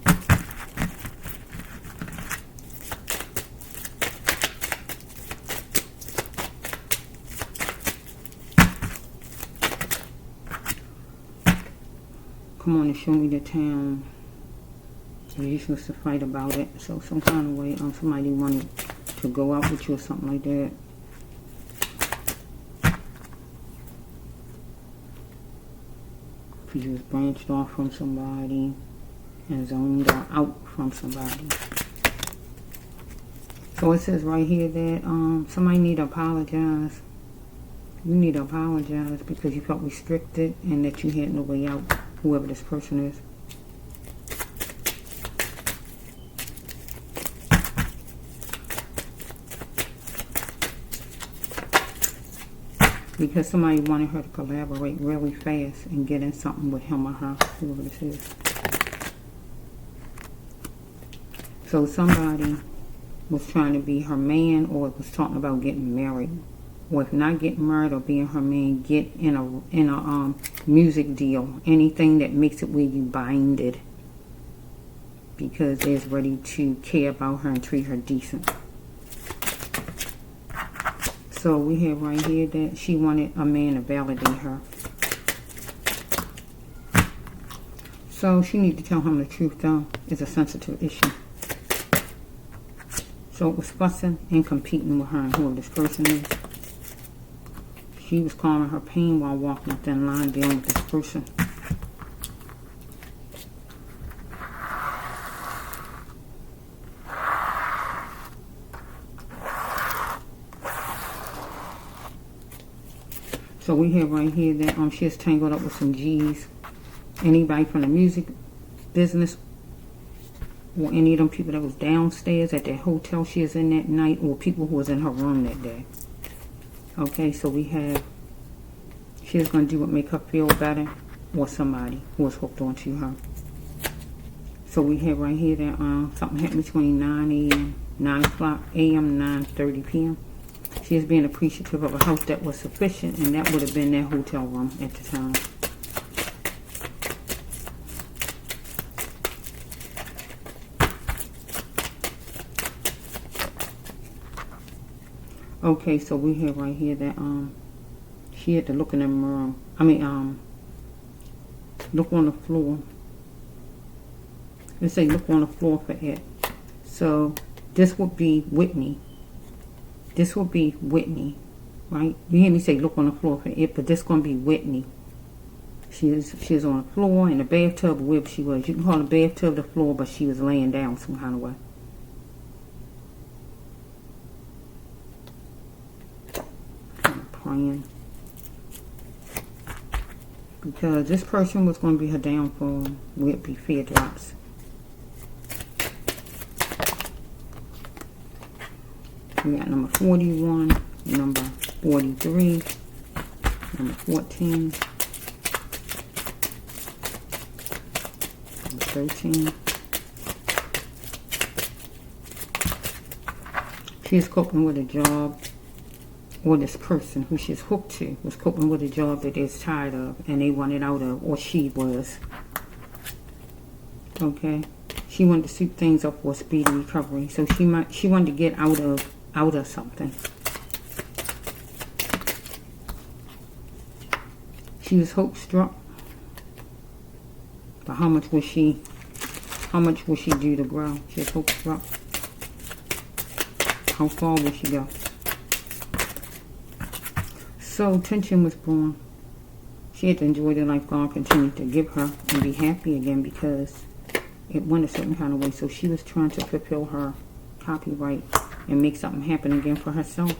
come on and show me the town. You used to fight about it. So some kind of way, somebody wanted to go out with you or something like that. You was branched off from somebody and zoned out from somebody. So it says right here that somebody need to apologize. You need to apologize because you felt restricted and that you had no way out, whoever this person is. Because somebody wanted her to collaborate really fast and get in something with him or her, whoever this is. So somebody was trying to be her man or was talking about getting married. Or if not getting married or being her man, get in a music deal. Anything that makes it where you binded. Because they're ready to care about her and treat her decent. So we have right here that she wanted a man to validate her. So she needs to tell him the truth though. It's a sensitive issue. So it was fussing and competing with her and whoever this person is. She was calming her pain while walking a thin line dealing with this person. So we have right here that she is tangled up with some G's. Anybody from the music business or any of them people that was downstairs at that hotel she is in that night, or people who was in her room that day. Okay, so we have she is going to do what make her feel better, or somebody who was hooked onto her. So we have right here that something happened between 9 a.m., 9 o'clock a.m., 9:30 p.m. She is being appreciative of a house that was sufficient, and that would have been their hotel room at the time. Okay, so we have right here that she had to look in the mirror. Look on the floor. Let's say look on the floor for it. So this would be Whitney. This will be Whitney, right? You hear me say look on the floor for it, but this going to be Whitney. She is on the floor in the bathtub, wherever she was. You can call the bathtub the floor, but she was laying down some kind of way. I'm praying. Because this person was going to be her downfall. Would be fear drops. We got number 41, number 43, number 14, number 13. She is coping with a job, or this person who she's hooked to was coping with a job that they're tired of and they wanted out of, or she was. Okay, she wanted to suit things up for a speedy recovery, so she wanted to get out of something. She was hope struck. But how much will she do to grow? She was hope struck. How far will she go? So tension was born. She had to enjoy the life God continued to give her and be happy again, because it went a certain kind of way. So she was trying to fulfill her copyright and make something happen again for herself.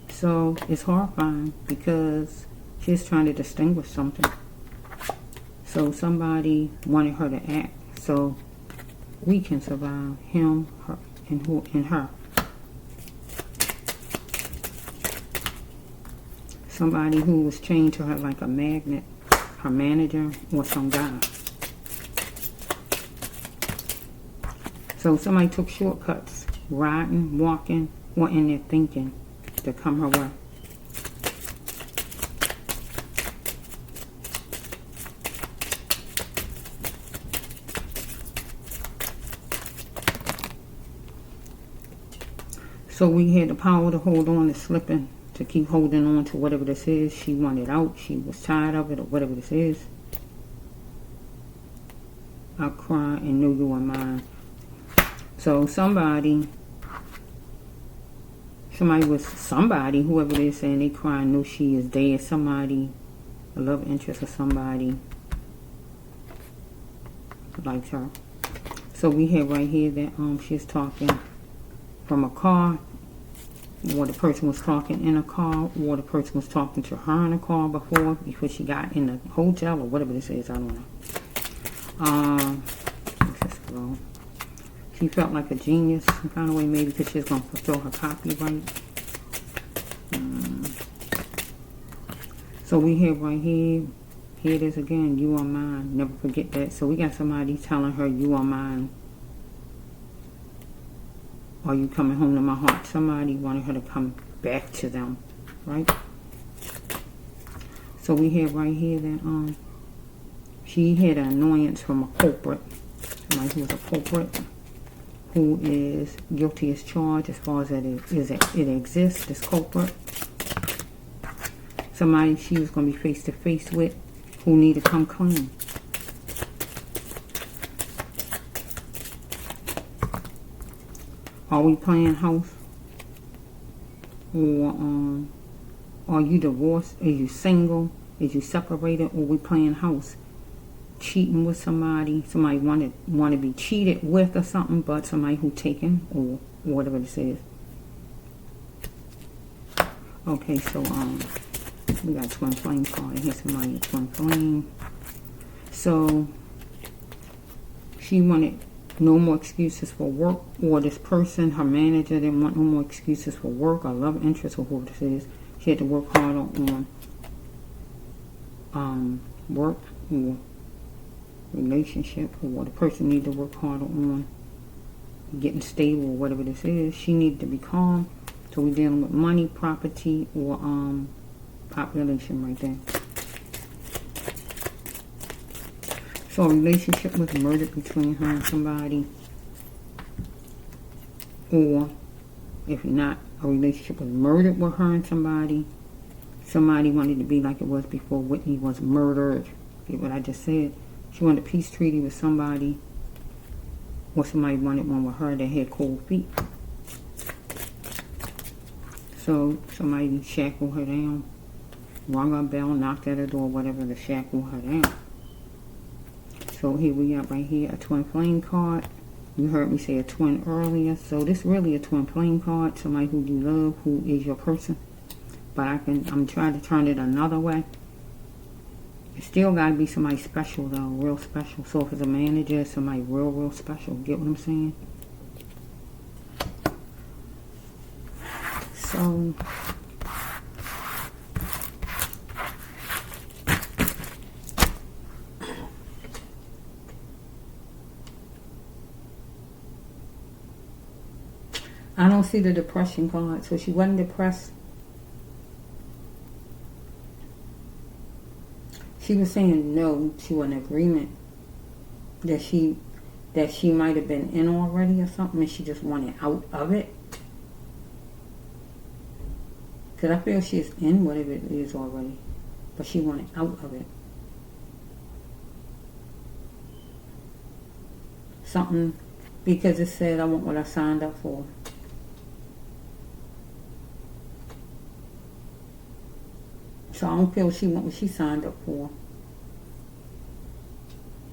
So it's horrifying because she's trying to distinguish something. So somebody wanted her to act so we can survive, him, her, and her. Somebody who was chained to her like a magnet, her manager or some guy. So somebody took shortcuts, riding, walking, or in their thinking to come her way. So we had the power to hold on to slipping, to keep holding on to whatever this is. She wanted out, she was tired of it, or whatever this is. I cry and know you are mine. So somebody, whoever it is, saying they cry and know she is dead. Somebody, a love interest of somebody likes her. So we have right here that she's talking from a car, or the person was talking in a car, or the person was talking to her in a car before she got in the hotel, or whatever this is, I don't know. Let's just go. She felt like a genius, some kind of way, maybe because she's going to fulfill her copyright. So we have right here it is again, you are mine. Never forget that. So we got somebody telling her, you are mine. Are you coming home to my heart? Somebody wanted her to come back to them, right? So we have right here that she had an annoyance from a culprit, somebody who is a culprit, who is guilty as charged as far as it exists, this culprit. Somebody she was going to be face to face with, who need to come clean. Are we playing house? Or are you divorced? Are you single? Is you separated? Or we playing house? Cheating with somebody want to be cheated with or something, but somebody who taken, or whatever this is. Okay, so we got twin flame card. Here's somebody, a twin flame. So she wanted no more excuses for work, or this person, her manager, didn't want no more excuses for work or love interest, or whoever this is. She had to work harder on work or relationship, or the person needed to work harder on getting stable, or whatever this is. She needed to be calm. So we're dealing with money, property, or population right there. So a relationship was murdered between her and somebody. Or, if not, a relationship was murdered with her and somebody. Somebody wanted to be like it was before Whitney was murdered. Get what I just said? She wanted a peace treaty with somebody. Or somebody wanted one with her that had cold feet. So somebody shackled her down. Rung her bell, knocked at her door, whatever, to shackle her down. So here we got right here a twin flame card. You heard me say a twin earlier. So this really a twin flame card. Somebody who you love, who is your person. But I'm trying to turn it another way. It still got to be somebody special though, real special. So if it's a manager, somebody real special. Get what I'm saying? So I don't see the depression card, so she wasn't depressed. She was saying no to an agreement that she might have been in already or something, and she just wanted out of it. Because I feel she's in whatever it is already, but she wanted out of it. Something, because it said I want what I signed up for. So I don't feel she want what she signed up for.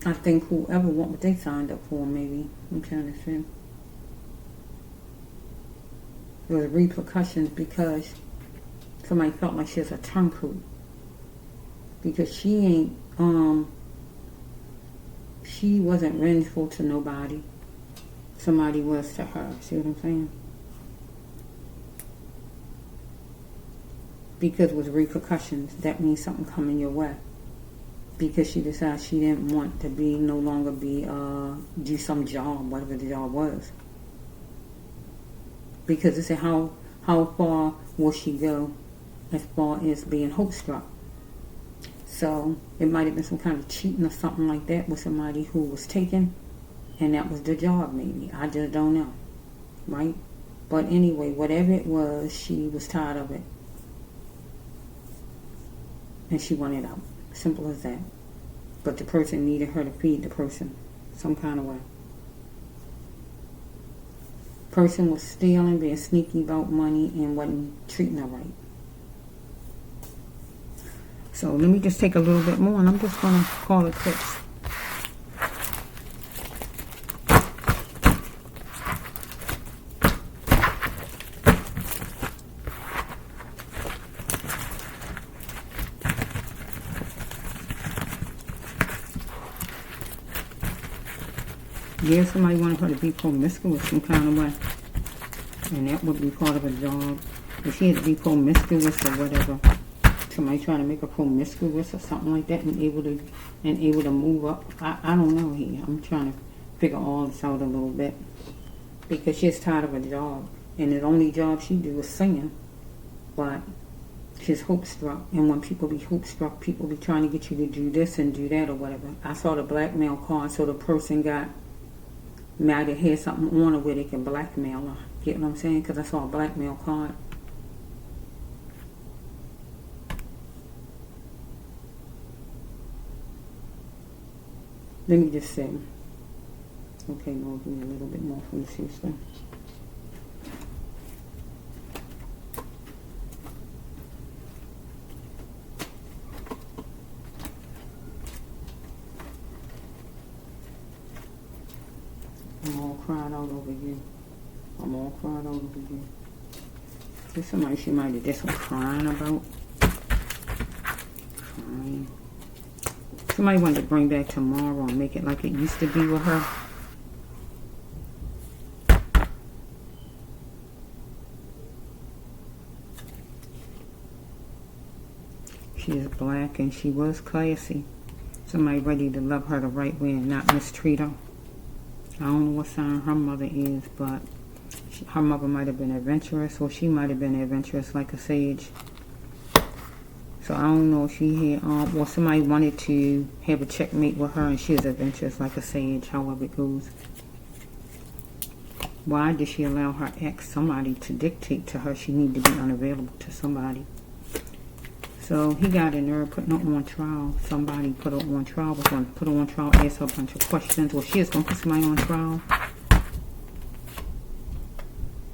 I think whoever want what they signed up for, maybe. I'm trying to see. There was repercussions because somebody felt like she was a turncoat. Because she ain't, she wasn't vengeful to nobody. Somebody was to her. See what I'm saying? Because with repercussions, that means something coming your way. Because she decided she didn't want to be, no longer be, do some job, whatever the job was. Because it said how far will she go as far as being hope struck. So it might have been some kind of cheating or something like that with somebody who was taken, and that was the job maybe. I just don't know. Right? But anyway, whatever it was, she was tired of it. And she wanted out. Simple as that. But the person needed her to feed the person. some kind of way. Person was stealing, being sneaky about money, and wasn't treating her right. So let me just take a little bit more, and I'm just going to call it quits. Yeah, somebody wanted her to be promiscuous some kind of way. And that would be part of a job. If she had to be promiscuous or whatever. Somebody trying to make her promiscuous or something like that and able to move up. I don't know here. I'm trying to figure all this out a little bit. Because she's tired of a job. And the only job she do is singing. But she's hope struck. And when people be hope struck, people be trying to get you to do this and do that or whatever. I saw the blackmail card, so the person got mad to have something on her where they can blackmail her. Get what I'm saying? Because I saw a blackmail card. Let me just say. Okay, no, give me a little bit more from the sister. I'm all cried out over you. I'm all cried out over you. There's somebody she might have just been crying about. Crying. Somebody wanted to bring back tomorrow and make it like it used to be with her. She is black and she was classy. Somebody ready to love her the right way and not mistreat her. I don't know what sign her mother is, but her mother might have been adventurous, or she might have been adventurous like a sage. So I don't know if she had, or somebody wanted to have a checkmate with her and she is adventurous like a sage, however it goes. Why did she allow her ex, somebody, to dictate to her she needed to be unavailable to somebody? So he got in there, putting her on trial. Somebody put her on trial, was going to put her on trial, ask her a bunch of questions. Well, she is going to put somebody on trial.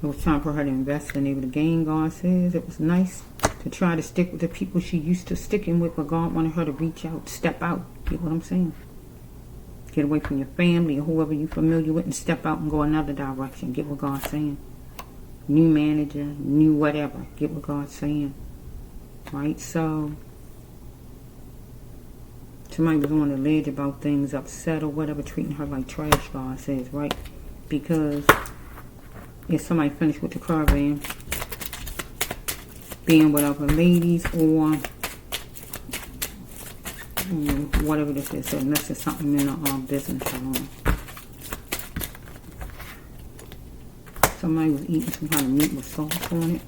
It was time for her to invest and able to gain, God says. It was nice to try to stick with the people she used to sticking with, but God wanted her to reach out, step out. Get what I'm saying? Get away from your family or whoever you're familiar with and step out and go another direction. Get what God's saying. New manager, new whatever. Get what God's saying. Right? So, somebody was on the ledge about things, upset or whatever, treating her like trash, God says, right? Because if somebody finished with the caravan, being with other ladies, or whatever this is, so unless it's something in a business, I don't know. Somebody was eating some kind of meat with salt on it.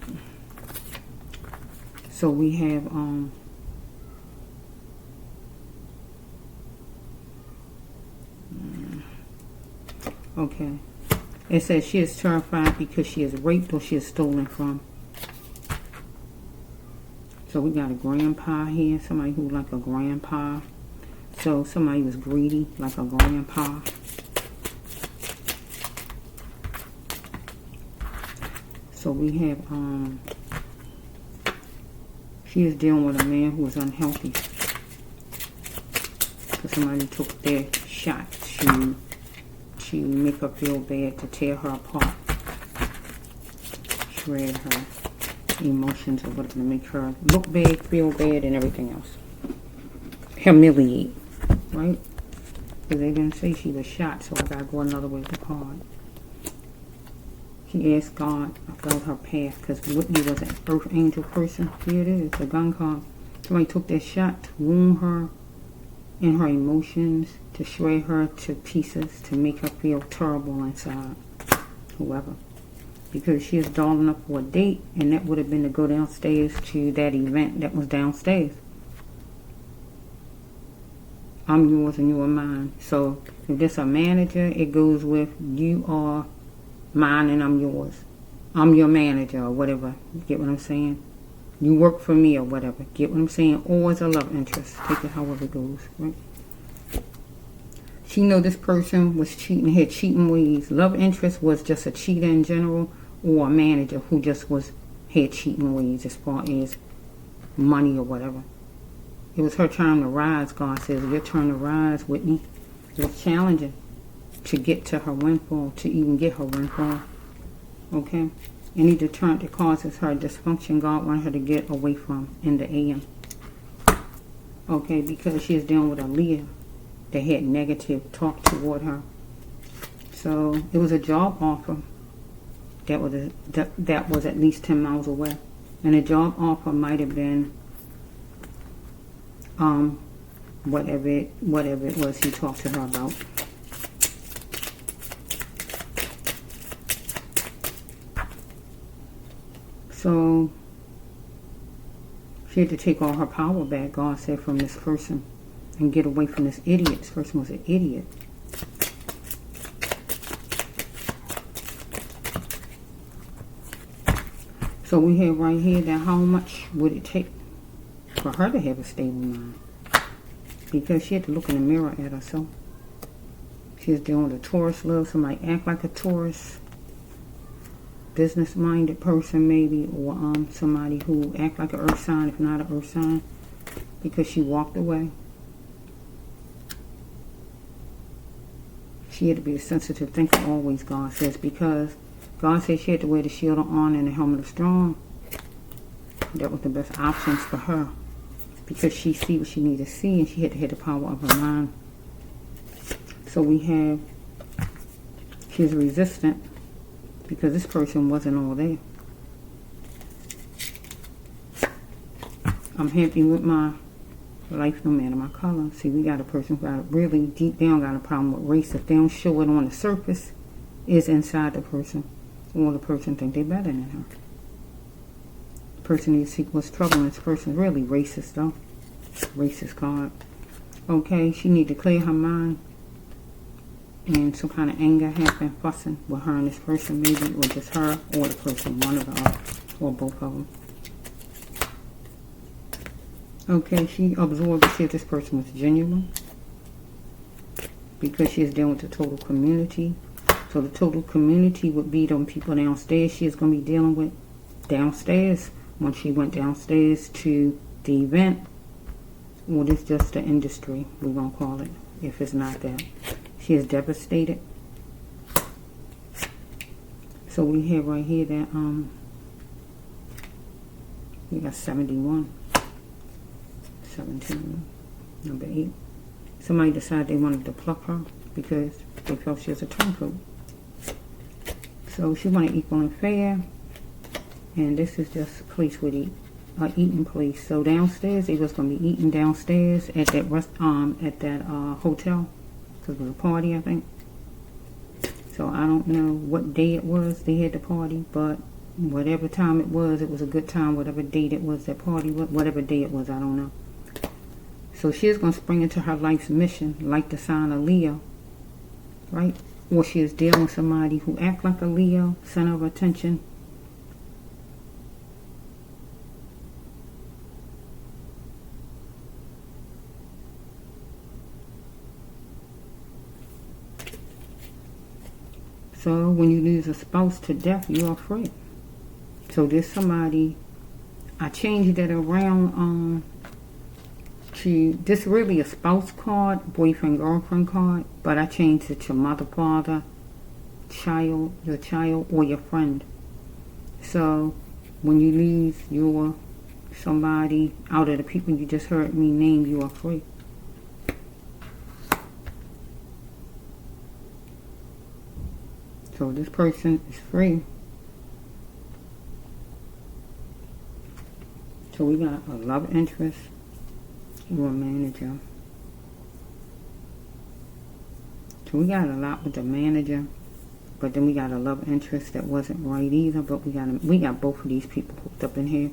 So we have, okay. It says she is terrified because she is raped or she is stolen from. So we got a grandpa here, somebody who like a grandpa. So somebody was greedy like a grandpa. So we have, she is dealing with a man who is unhealthy. So somebody took their shot to make her feel bad, to tear her apart, shred her emotions or whatever, to make her look bad, feel bad, and everything else. Humiliate, right? Because they didn't say she was shot, so I gotta go another way with the card. She asked God about her past, because Whitney was an earth angel person. Here it is, the gun card. Somebody took that shot to wound her in her emotions, to shred her to pieces, to make her feel terrible inside. Whoever. Because she is dolling up for a date, and that would have been to go downstairs to that event that was downstairs. I'm yours and you are mine. So if this a manager, it goes with you are mine and I'm yours. I'm your manager or whatever. Get what I'm saying? You work for me or whatever. Get what I'm saying? Or as a love interest. Take it however it goes. Right? She know this person was cheating, had cheating ways. Love interest was just a cheater in general, or a manager who just had cheating ways as far as money or whatever. It was her turn to rise, God says. Your turn to rise, Whitney. It was challenging to get to her windfall, to even get her windfall. Okay? Any deterrent that causes her dysfunction, God wanted her to get away from in the AM. Okay? Because she is dealing with a Leah that had negative talk toward her. So it was a job offer that was at least 10 miles away. And the job offer might have been whatever it was he talked to her about. So she had to take all her power back, God said, from this person and get away from this idiot. This person was an idiot. So we have right here that how much would it take for her to have a stable mind? Because she had to look in the mirror at herself. She was dealing with a Taurus love, somebody act like a Taurus, business-minded person maybe, or somebody who act like an earth sign, if not an earth sign, because she walked away. She had to be a sensitive thinker always, God says, because God said she had to wear the shield of honor and the helmet of strong. That was the best options for her, because she see what she needed to see, and she had to hit the power of her mind. So we have, she's resistant because this person wasn't all there. I'm happy with my life no matter my color. See, we got a person who got really deep down got a problem with race. If they don't show it on the surface, it's inside the person, or the person think they're better than her. The person needs to seek what's troubling this person. Really racist though. Racist card. Okay, she need to clear her mind. And some kind of anger happened, fussing with her and this person, maybe, or just her, or the person, one of the other, or both of them. Okay, she absorbed to see if this person was genuine, because she is dealing with the total community. So the total community would be them people downstairs she is going to be dealing with downstairs when she went downstairs to the event. Or this just the industry, we're going to call it, if it's not that. She is devastated. So we have right here that we got 71, 17, number 8. Somebody decided they wanted to pluck her because they felt she was a turncoat. So she wanted equal and fair, and this is just a place with eating place. So downstairs, they was gonna be eating downstairs at that hotel. It was a party, I think. So I don't know what day it was they had the party, but whatever time it was a good time. Whatever date it was, that party, whatever day it was, I don't know. So she is going to spring into her life's mission, like the sign of Leo, right? Or she is dealing with somebody who act like a Leo, center of attention. So when you lose a spouse to death, you are free. So there's somebody, I changed that around this really a spouse card, boyfriend, girlfriend card, but I changed it to mother, father, child, your child, or your friend. So when you lose your somebody out of the people you just heard me name, you are free. So this person is free. So we got a love interest or a manager. So we got a lot with the manager, but then we got a love interest that wasn't right either. But we got both of these people hooked up in here.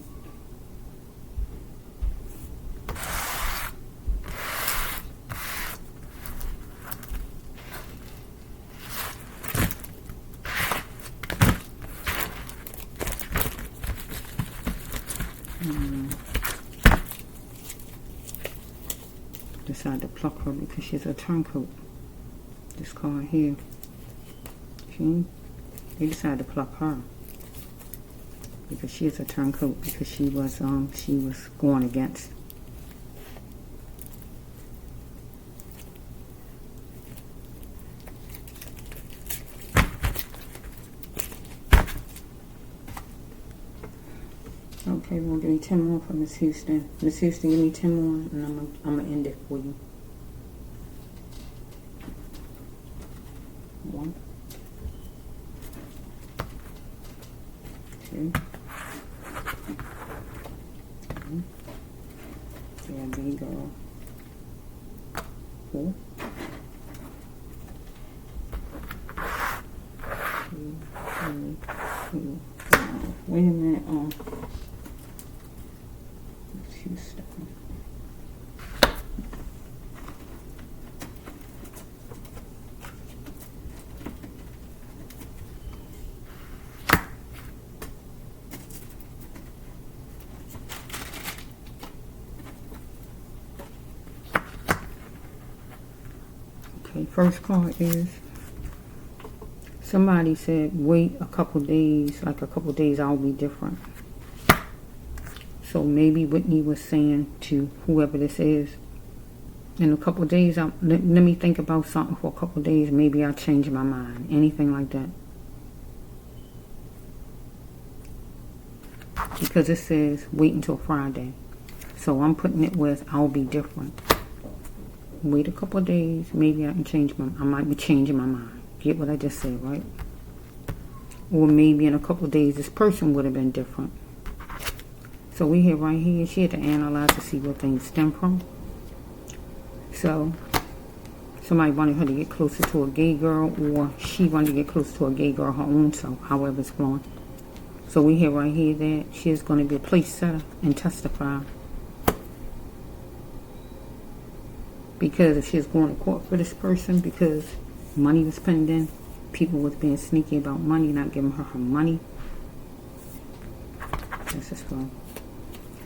Decided to pluck her because she's a turncoat. This card here. They decided to pluck her because she is a turncoat, because she was going against. Okay, well, give me 10 more for Miss Houston. Miss Houston, give me 10 more, and I'm gonna end it for you. 1, 2. Yeah, there you go. 4. 2, 3, 2. Wait a minute. Houston. Okay, first card is, somebody said wait a couple days, like a couple days I'll be different. So maybe Whitney was saying to whoever this is, in a couple of days, let me think about something for a couple of days. Maybe I'll change my mind. Anything like that. Because it says wait until Friday. So I'm putting it with I'll be different. Wait a couple of days. Maybe I might be changing my mind. Get what I just said, right? Or maybe in a couple of days this person would have been different. So we have right here, she had to analyze to see where things stem from. So somebody wanted her to get closer to a gay girl, or she wanted to get closer to a gay girl her own self, however it's flowing. So we have right here that she is going to be a place setter and testify. Because if she's going to court for this person, because money was pending, people was being sneaky about money, not giving her her money. That's just wrong.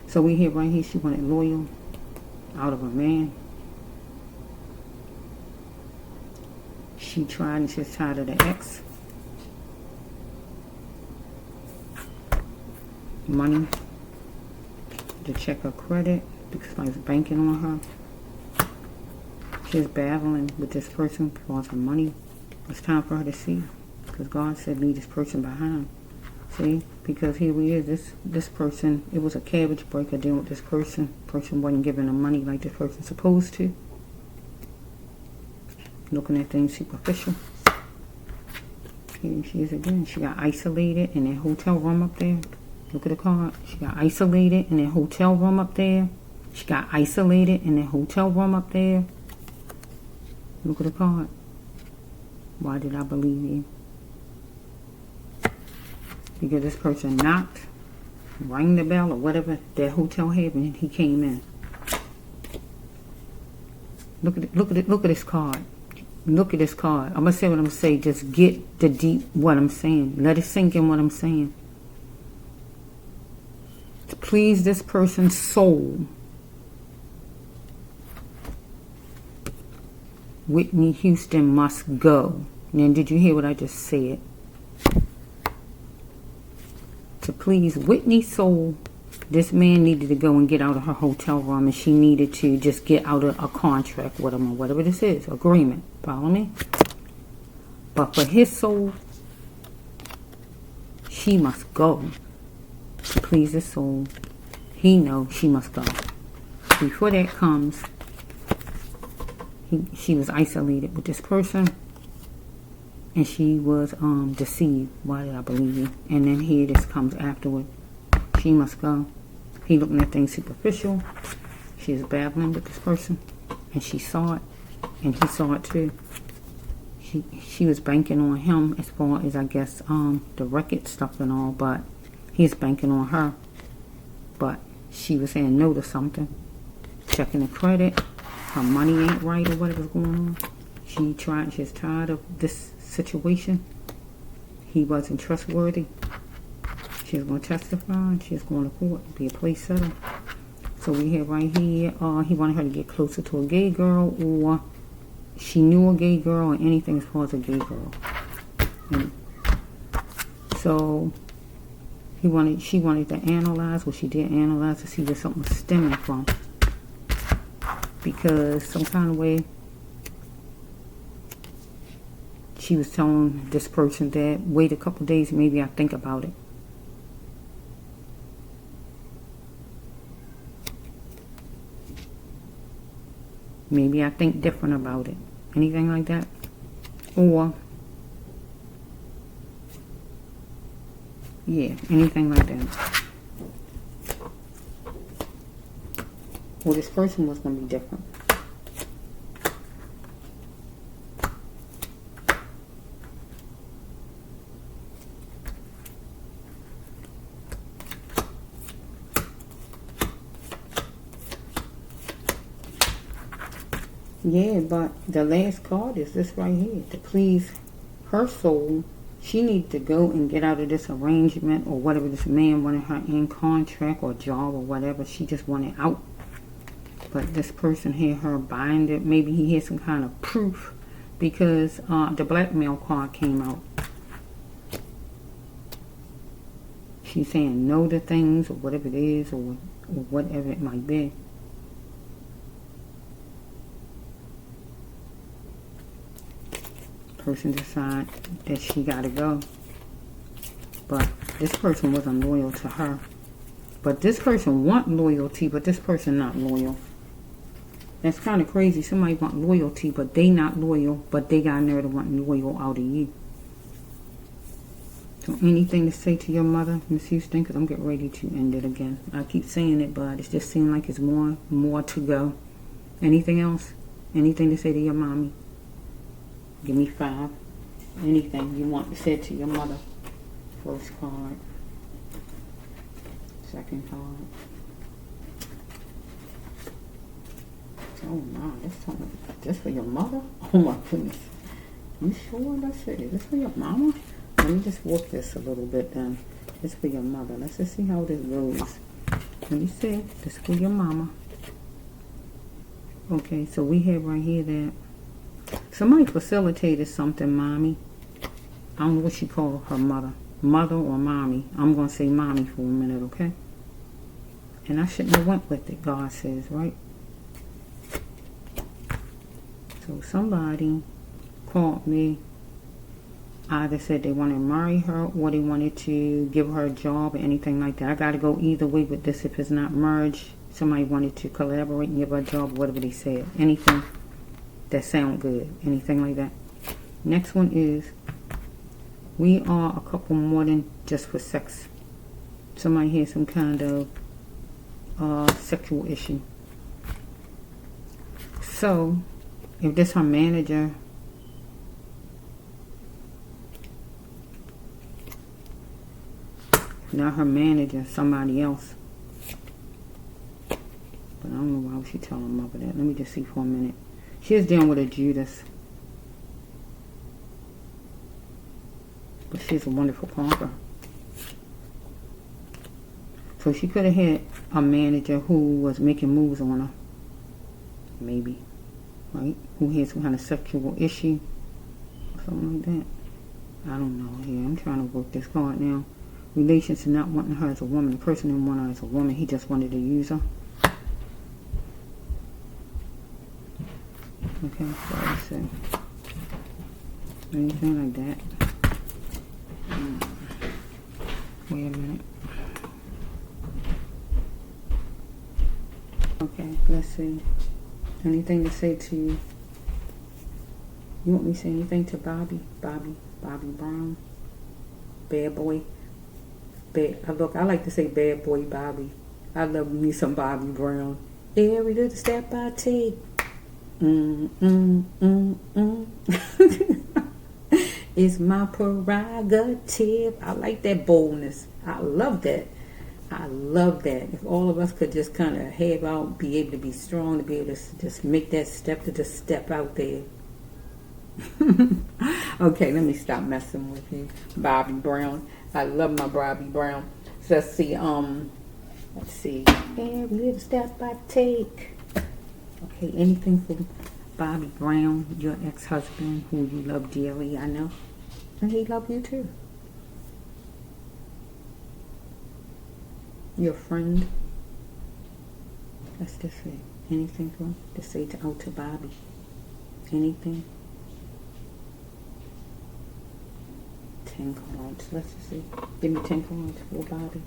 So we hear right here she wanted loyal out of a man. She tried and she's tired of the ex. Money to check her credit because I was banking on her. She's battling with this person for her money. It's time for her to see, because God said leave this person behind. See, because here we is, this person, it was a cabbage breaker dealing with this person. Person wasn't giving them money like this person's supposed to. Looking at things superficial. Here she is again. She got isolated in that hotel room up there. Look at the card. She got isolated in that hotel room up there. She got isolated in that hotel room up there. Look at the card. Why did I believe you? Because this person knocked, rang the bell, or whatever that hotel had, and he came in. Look at this card. Look at this card. I'm gonna say what I'm gonna say. Just get the deep what I'm saying. Let it sink in what I'm saying. To please this person's soul, Whitney Houston must go. Now, did you hear what I just said? To please Whitney's soul, this man needed to go and get out of her hotel room, and she needed to just get out of a contract with him, or whatever this is, agreement. Follow me? But for his soul, she must go. To please his soul, he knows she must go. Before that comes, she was isolated with this person, and she was deceived. Why did I believe you? And then here this comes afterward. She must go. He looking at things superficial. She is battling with this person, and she saw it, and he saw it too. She was banking on him as far as, I guess, the record stuff and all, but he's banking on her. But she was saying no to something, checking the credit. Her money ain't right, or whatever's going on. She's tired of this situation. He wasn't trustworthy. She's going to testify, and she's going to court, be a place setter. So we have right here, he wanted her to get closer to a gay girl, or she knew a gay girl or anything as far as a gay girl. And so she wanted to analyze, well, she did analyze to see where something was stemming from. Because some kind of way she was telling this person that, wait a couple days, maybe I'll think about it. Maybe I think different about it. Anything like that? Or, yeah, anything like that. Or this person was going to be different. Yeah, but the last card is this right here. To please her soul, she needs to go and get out of this arrangement or whatever this man wanted her in, contract or job or whatever. She just wanted out. But this person had her bind it. Maybe he had some kind of proof because the blackmail card came out. She's saying no to things or whatever it is or whatever it might be. Person decide that she gotta go, but this person wasn't loyal to her. But this person want loyalty, but this person not loyal. That's kind of crazy. Somebody want loyalty, but they not loyal, but they got nerve to want loyal out of you. So anything to say to your mother, Miss Houston? Because I'm getting ready to end it again. I keep saying it, but it just seems like it's more to go. Anything else? Anything to say to your mommy? Give me 5. Anything you want to say to your mother. First card. Second card. Oh no, this for your mother? Oh my goodness. You sure that's it? Is this for your mama? Let me just work this a little bit then. This for your mother. Let's just see how this goes. Let me see. This for your mama. Okay, so we have right here that somebody facilitated something, mommy. I don't know what she called her mother. Mother or mommy. I'm going to say mommy for a minute, okay? And I shouldn't have went with it, God says, right? So somebody called me. Either said they wanted to marry her or they wanted to give her a job or anything like that. I got to go either way with this if it's not merged. Somebody wanted to collaborate and give her a job, whatever they said. Anything that sound good. Anything like that. Next one is, we are a couple more than just for sex. Somebody has some kind of sexual issue. So, if this her manager, not her manager, somebody else. But I don't know why she telling her mother that. Let me just see for a minute. She was dealing with a Judas. But she's a wonderful conqueror. So she could have had a manager who was making moves on her. Maybe. Right? Who had some kind of sexual issue. Or something like that. I don't know. Here, I'm trying to work this card now. Relations to not wanting her as a woman. The person didn't want her as a woman. He just wanted to use her. Okay, so let's see. Anything like that. Wait a minute. Okay, let's see. Anything to say to you? You want me to say anything to Bobby? Bobby Brown? Bad boy? Look, I like to say bad boy Bobby. I love me some Bobby Brown. Every little step I take. It's my prerogative. I like that boldness. I love that. I love that. If all of us could just kind of have out, be able to be strong, to be able to just make that step, to just step out there. Okay, let me stop messing with you. Bobby Brown. I love my Bobby Brown. So let's see, every little step I take. Okay, anything for Bobby Brown, your ex-husband, who you love dearly, I know. And he loved you too. Your friend. Let's just say, anything from to say out to Bobby? Anything? 10 cards. Let's just see. Give me 10 cards for Bobby.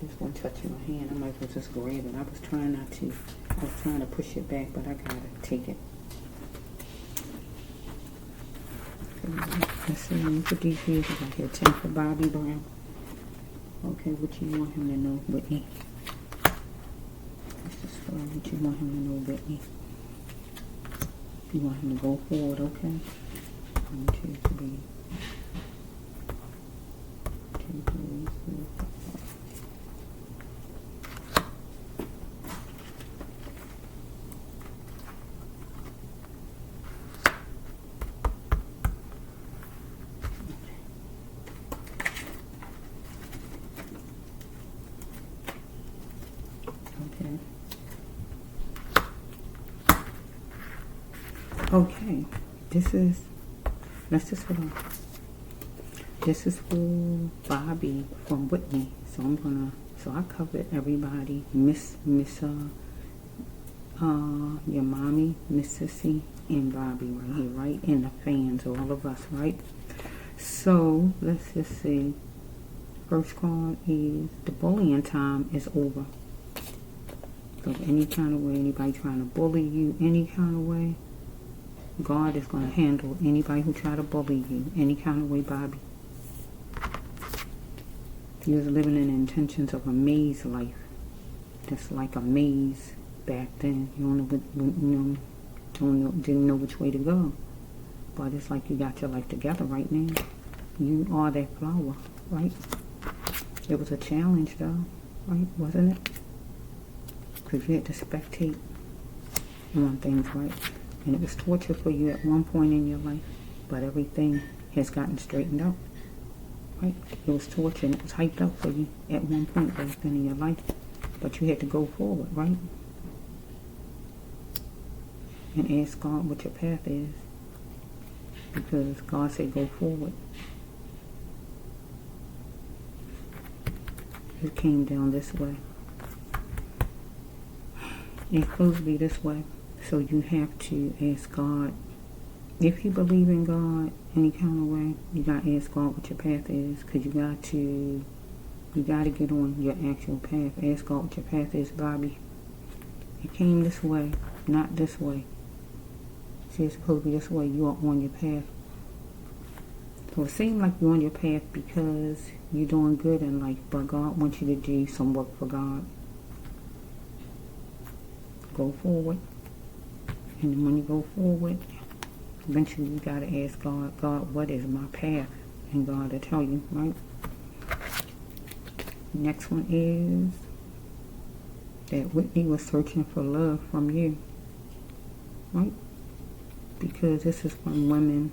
Just one touch in my hand. I might as well just grab it. I was trying not to. I was trying to push it back, but I gotta take it. Let's see. Let me put these here. I got here 10 for Bobby Brown. Okay, what you want him to know, Whitney? Let's just what you want him to know, Whitney. You want him to go forward, okay? 1, 2, 3. 2, 3, 4, 5. Okay, this is, let's just hold on. This is for Bobby from Whitney. So so I covered everybody. Your mommy, Miss Sissy, and Bobby right here, right? And the fans, all of us, right? So, let's just see. First card is the bullying time is over. So any kind of way, anybody trying to bully you, any kind of way, God is going to handle anybody who try to bully you, any kind of way, Bobby. You was living in the intentions of a maze life. Just like a maze back then. You didn't know which way to go. But it's like you got your life together right now. You are that flower, right? It was a challenge though, right? Wasn't it? Because you had to spectate on things, right? And it was torture for you at one point in your life, but everything has gotten straightened out, right? It was torture and it was hyped up for you at one point back then in your life, but you had to go forward, right? And ask God what your path is, because God said go forward. It came down this way. It's supposed to be this way. So you have to ask God, if you believe in God any kind of way, you got to ask God what your path is, because you got to get on your actual path. Ask God what your path is, Bobby. It came this way, not this way. See, it's supposed to be this way. You are on your path. So it seems like you're on your path because you're doing good in life, but God wants you to do some work for God. Go forward. And when you go forward, eventually you got to ask God, God, what is my path? And God will tell you, right? Next one is that Whitney was searching for love from you, right? Because this is when women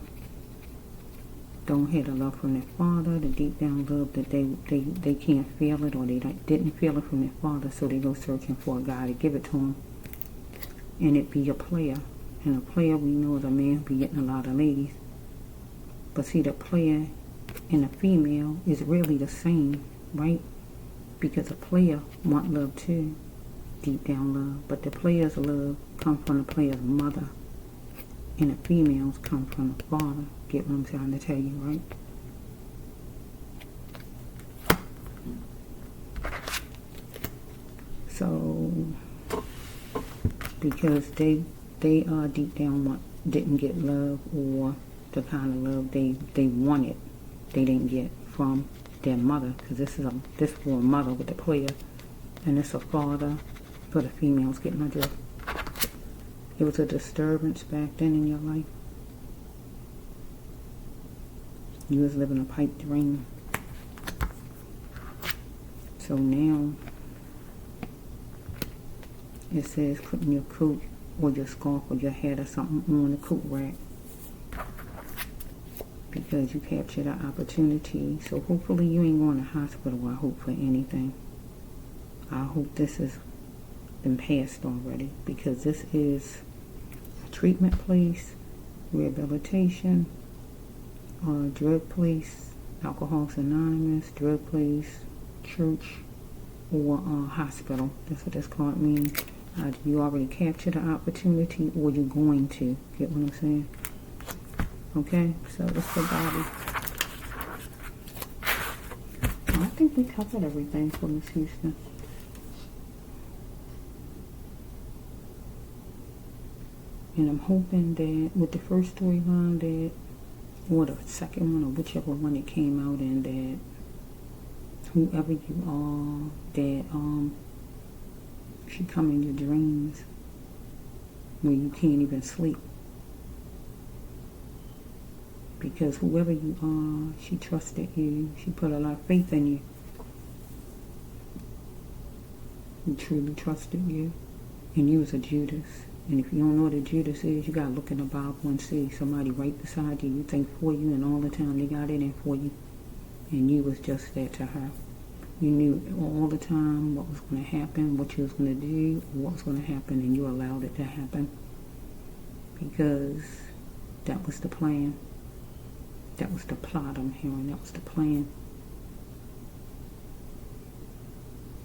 don't have the love from their father, the deep down love that they can't feel it, or they didn't feel it from their father, so they go searching for a guy to give it to them. And it be a player. And a player, we know, is a man who be getting a lot of ladies. But see, the player and the female is really the same, right? Because a player want love too, deep down love. But the player's love come from the player's mother. And the females come from the father. Get what I'm trying to tell you, right? So, because they deep down didn't get love, or the kind of love they wanted, they didn't get from their mother. Because this for a mother with the player, and it's a father for the females. Getting my drift. It was a disturbance back then in your life. You was living a pipe dream. So now it says putting your coat or your scarf or your hat or something on the coat rack, because you captured an opportunity. So hopefully you ain't going to hospital. I hope for anything. I hope this is been passed already, because this is a treatment place, rehabilitation, drug place, Alcoholics Anonymous, drug place, church, or hospital. That's what this card means. You already captured the opportunity, or you're going to. Get what I'm saying? Okay, so it's for Bobby. I think we covered everything for Miss Houston. And I'm hoping that with the first storyline that, or the second one, or whichever one it came out in, that whoever you are, that she come in your dreams where you can't even sleep. Because whoever you are, she trusted you. She put a lot of faith in you. He truly trusted you. And you was a Judas. And if you don't know what a Judas is, you got to look in the Bible and see somebody right beside you. You think for you, and all the time they got it in for you. And you was just that to her. You knew all the time what was going to happen, what you was going to do, what was going to happen, and you allowed it to happen. Because that was the plan. That was the plot I'm hearing. That was the plan.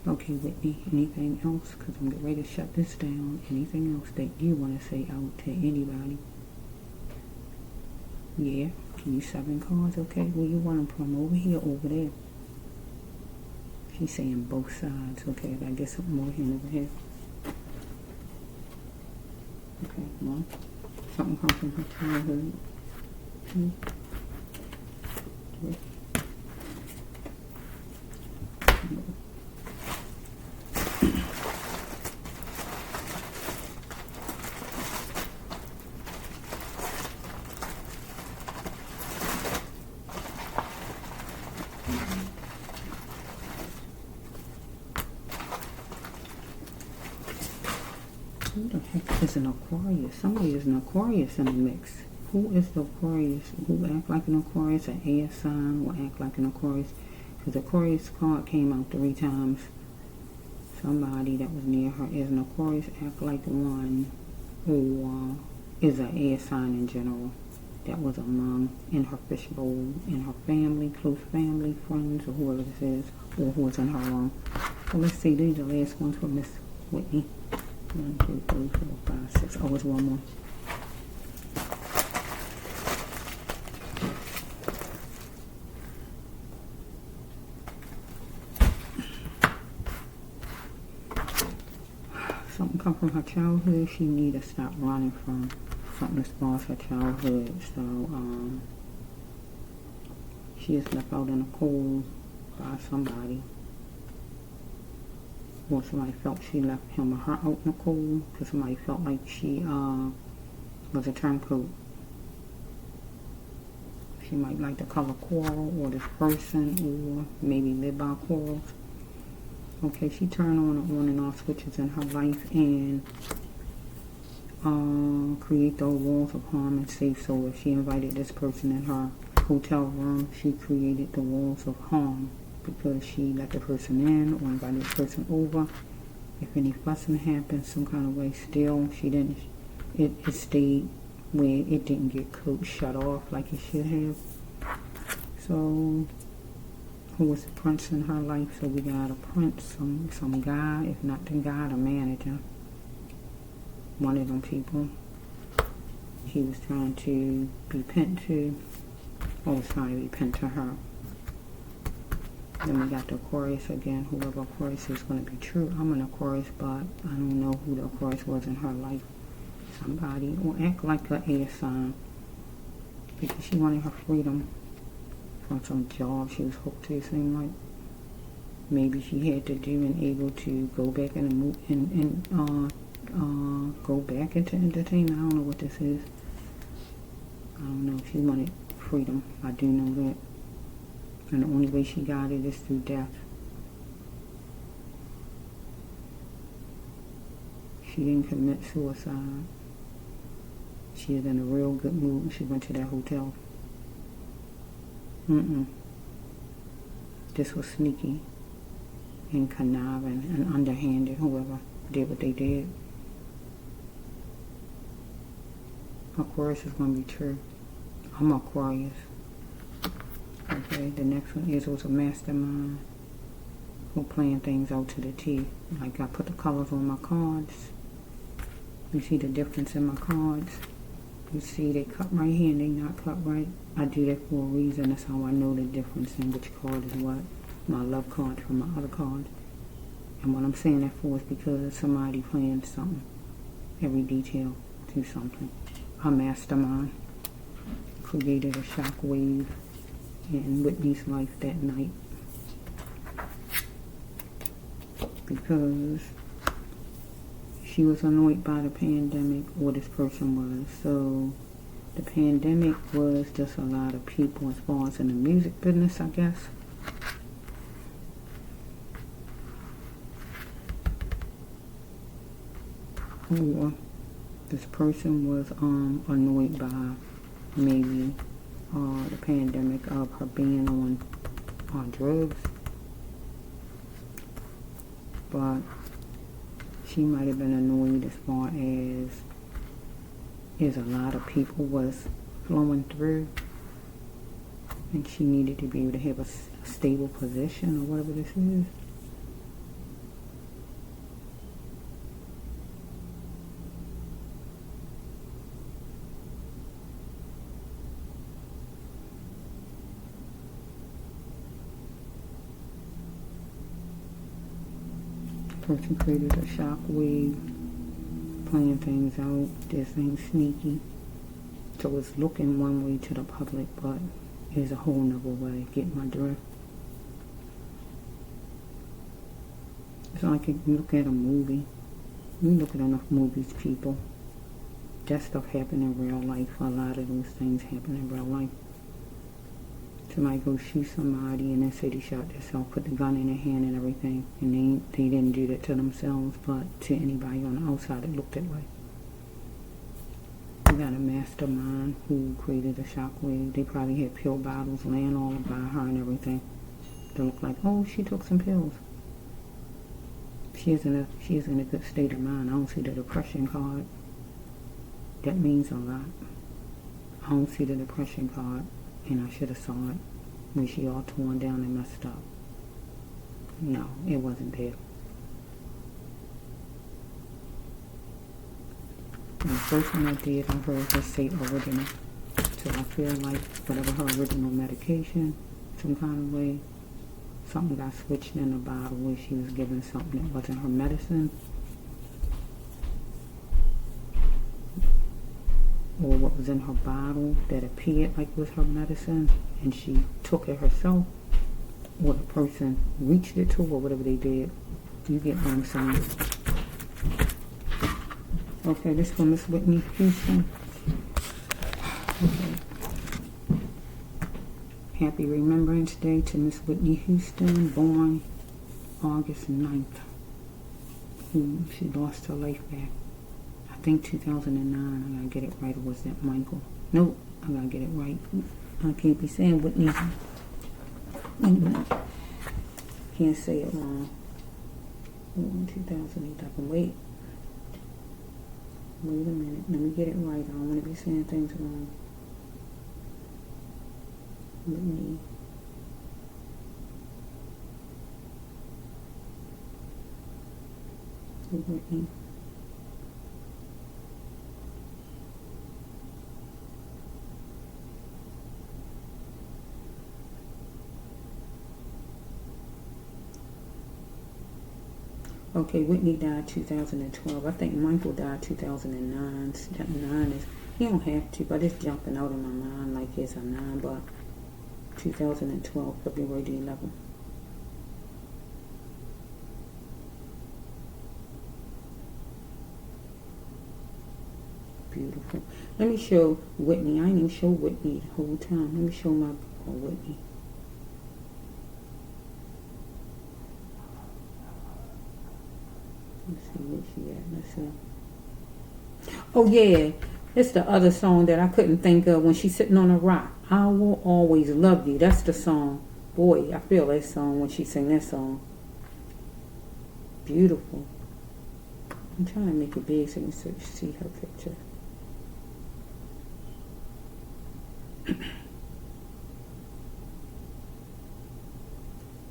Okay, Whitney, anything else? Because I'm getting ready to shut this down. Anything else that you want to say out to anybody? Yeah? Can you 7 cards? Okay, where you want them from? Over here, over there? She's saying both sides. Okay, I get something more here over here. Okay, one. Something comes from her childhood. 2, 3. Who the heck is an Aquarius? Somebody is an Aquarius in the mix. Who is the Aquarius? Who act like an Aquarius? An air sign will act like an Aquarius. Because the Aquarius card came out 3 times. Somebody that was near her is an Aquarius, act like one, or is an air sign in general. That was among, in her fishbowl, in her family, close family, friends, or whoever this is, or who is in her wrong. So let's see, these are the last ones for Miss Whitney. 1, 2, 3, 4, 5, 6. Oh, it's one more. Something come from her childhood she need to stop running from. Something as far as her childhood. So, she is left out in the cold by somebody. Or somebody felt she left him or her out in the cold, because somebody felt like she was a turncoat. She might like the color coral, or this person, or maybe live by corals. Okay, she turned on and off switches in her life, and create those walls of harm and safe. So if she invited this person in her hotel room, she created the walls of harm, because she let the person in or invited the person over. If any fussing happened some kind of way, still she didn't, it stayed where it didn't get shut off like it should have. So who was the prince in her life? So we got a prince, some guy, if not the guy, the manager, one of them people he was trying to be pent to, or was trying to be pent to her. Then we got the Aquarius again. Whoever Aquarius is going to be true. I'm an Aquarius, but I don't know who the Aquarius was in her life. Somebody, or act like an air sign, because she wanted her freedom from some job she was hooked to, it seemed like. Maybe she had to do and able to go back and go back into entertainment. I don't know what this is. I don't know. She wanted freedom. I do know that. And the only way she got it is through death. She didn't commit suicide. She is in a real good mood when she went to that hotel. This was sneaky and conniving and underhanded, whoever did what they did. Aquarius is going to be true. I'm Aquarius. Okay, the next one is was a mastermind who planned things out to the T. Like I put the colors on my cards. You see the difference in my cards. You see they cut right here and they not cut right. I do that for a reason. That's how I know the difference in which card is what. My love card from my other card. And what I'm saying that for is because somebody planned something. Every detail to something. A mastermind created a shockwave in Whitney's life that night. Because she was annoyed by the pandemic, or this person was. So the pandemic was just a lot of people as far as in the music business, I guess. Or this person was annoyed by maybe the pandemic of her being on drugs. But she might have been annoyed as far as a lot of people was flowing through, and she needed to be able to have a stable position or whatever this is. Person created a shock wave, playing things out, this thing sneaky. So it's looking one way to the public, but there's a whole nother way. Get my drift? It's like you look at a movie. You look at enough movies, people. That stuff happened in real life. A lot of those things happen in real life. Somebody go shoot somebody and then say they shot themselves, put the gun in their hand and everything, and they didn't do that to themselves, but to anybody on the outside it looked that way. We got a mastermind who created a shockwave. They probably had pill bottles laying all about her and everything to look like, oh, she took some pills. She is in a good state of mind. I don't see the depression card. That means a lot. I don't see the depression card. And I should have saw it when she all torn down and messed up. No, it wasn't there. And the first one I did, I heard her say original. So I feel like whatever her original medication, some kind of way, something got switched in the bottle where she was given something that wasn't her medicine. Or what was in her bottle that appeared like was her medicine, and she took it herself, or the person reached it to her, or whatever they did. You get what I'm saying? Okay, this for Miss Whitney Houston. Okay. Happy Remembrance Day to Miss Whitney Houston, born August 9th. She lost her life back. I think 2009, I gotta get it right, or was that Michael? Nope, I gotta get it right. I can't be saying Whitney. Wait a minute. Can't say it wrong. 2008, I can wait. Wait a minute, let me get it right. I don't want to be saying things wrong. Whitney. Whitney. Okay, Whitney died 2012. I think Michael died 2009. That 9 is, he don't have to, but it's jumping out in my mind like it's a 9, but 2012, February the 11th. Beautiful. Let me show Whitney. I didn't even show Whitney the whole time. Let me show my Whitney. Let's see where she at. Let's see. Oh yeah, it's the other song that I couldn't think of when she's sitting on a rock. I will always love you. That's the song. Boy, I feel that song when she sang that song. Beautiful. I'm trying to make it big so you can see her picture.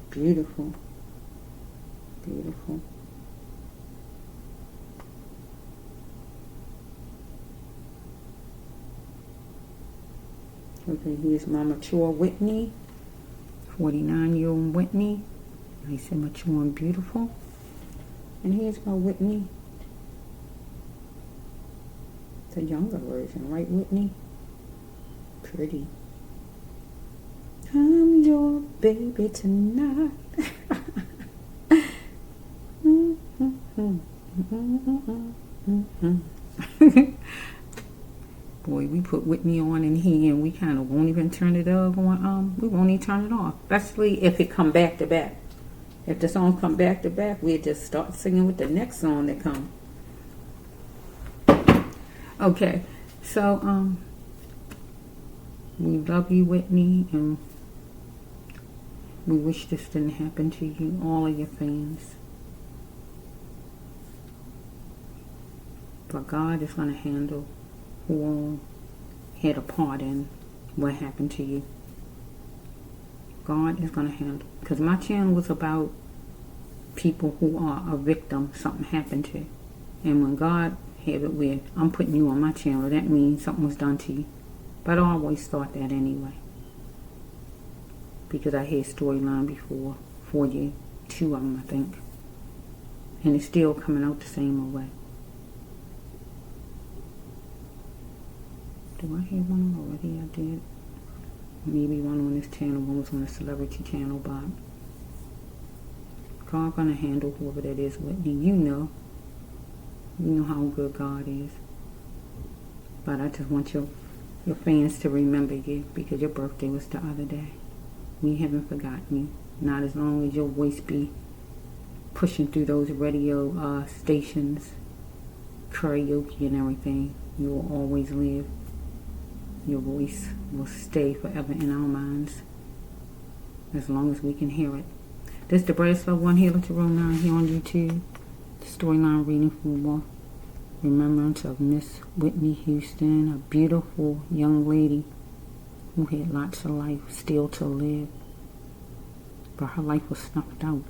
Beautiful. Beautiful. Okay, here's my mature Whitney. 49-year-old Whitney. Nice and mature and beautiful. And here's my Whitney. It's a younger version, right, Whitney? Pretty. I'm your baby tonight. Boy, we put Whitney on in here and we kind of won't even turn it on. We won't even turn it off. Especially if it come back to back. If the song come back to back, we'll just start singing with the next song that come. Okay, so we love you, Whitney, and we wish this didn't happen to you, all of your fans. But God is going to handle who all had a part in what happened to you. God is going to handle. Because my channel was about people who are a victim, something happened to. And when God have it where I'm putting you on my channel, that means something was done to you. But I always thought that anyway. Because I had storyline before for you. 2 of them, I think. And it's still coming out the same way. Do I have one already? I did. Maybe one on this channel, one was on the celebrity channel, but God gonna handle whoever that is, Whitney. You know how good God is. But I just want your fans to remember you because your birthday was the other day. We haven't forgotten you. Not as long as your voice be pushing through those radio stations, karaoke and everything. You will always live. Your voice will stay forever in our minds as long as we can hear it. This is the Bradesville One Healer to Roll 9 here on YouTube. The storyline reading for remembrance of Miss Whitney Houston, a beautiful young lady who had lots of life still to live. But her life was snuffed out.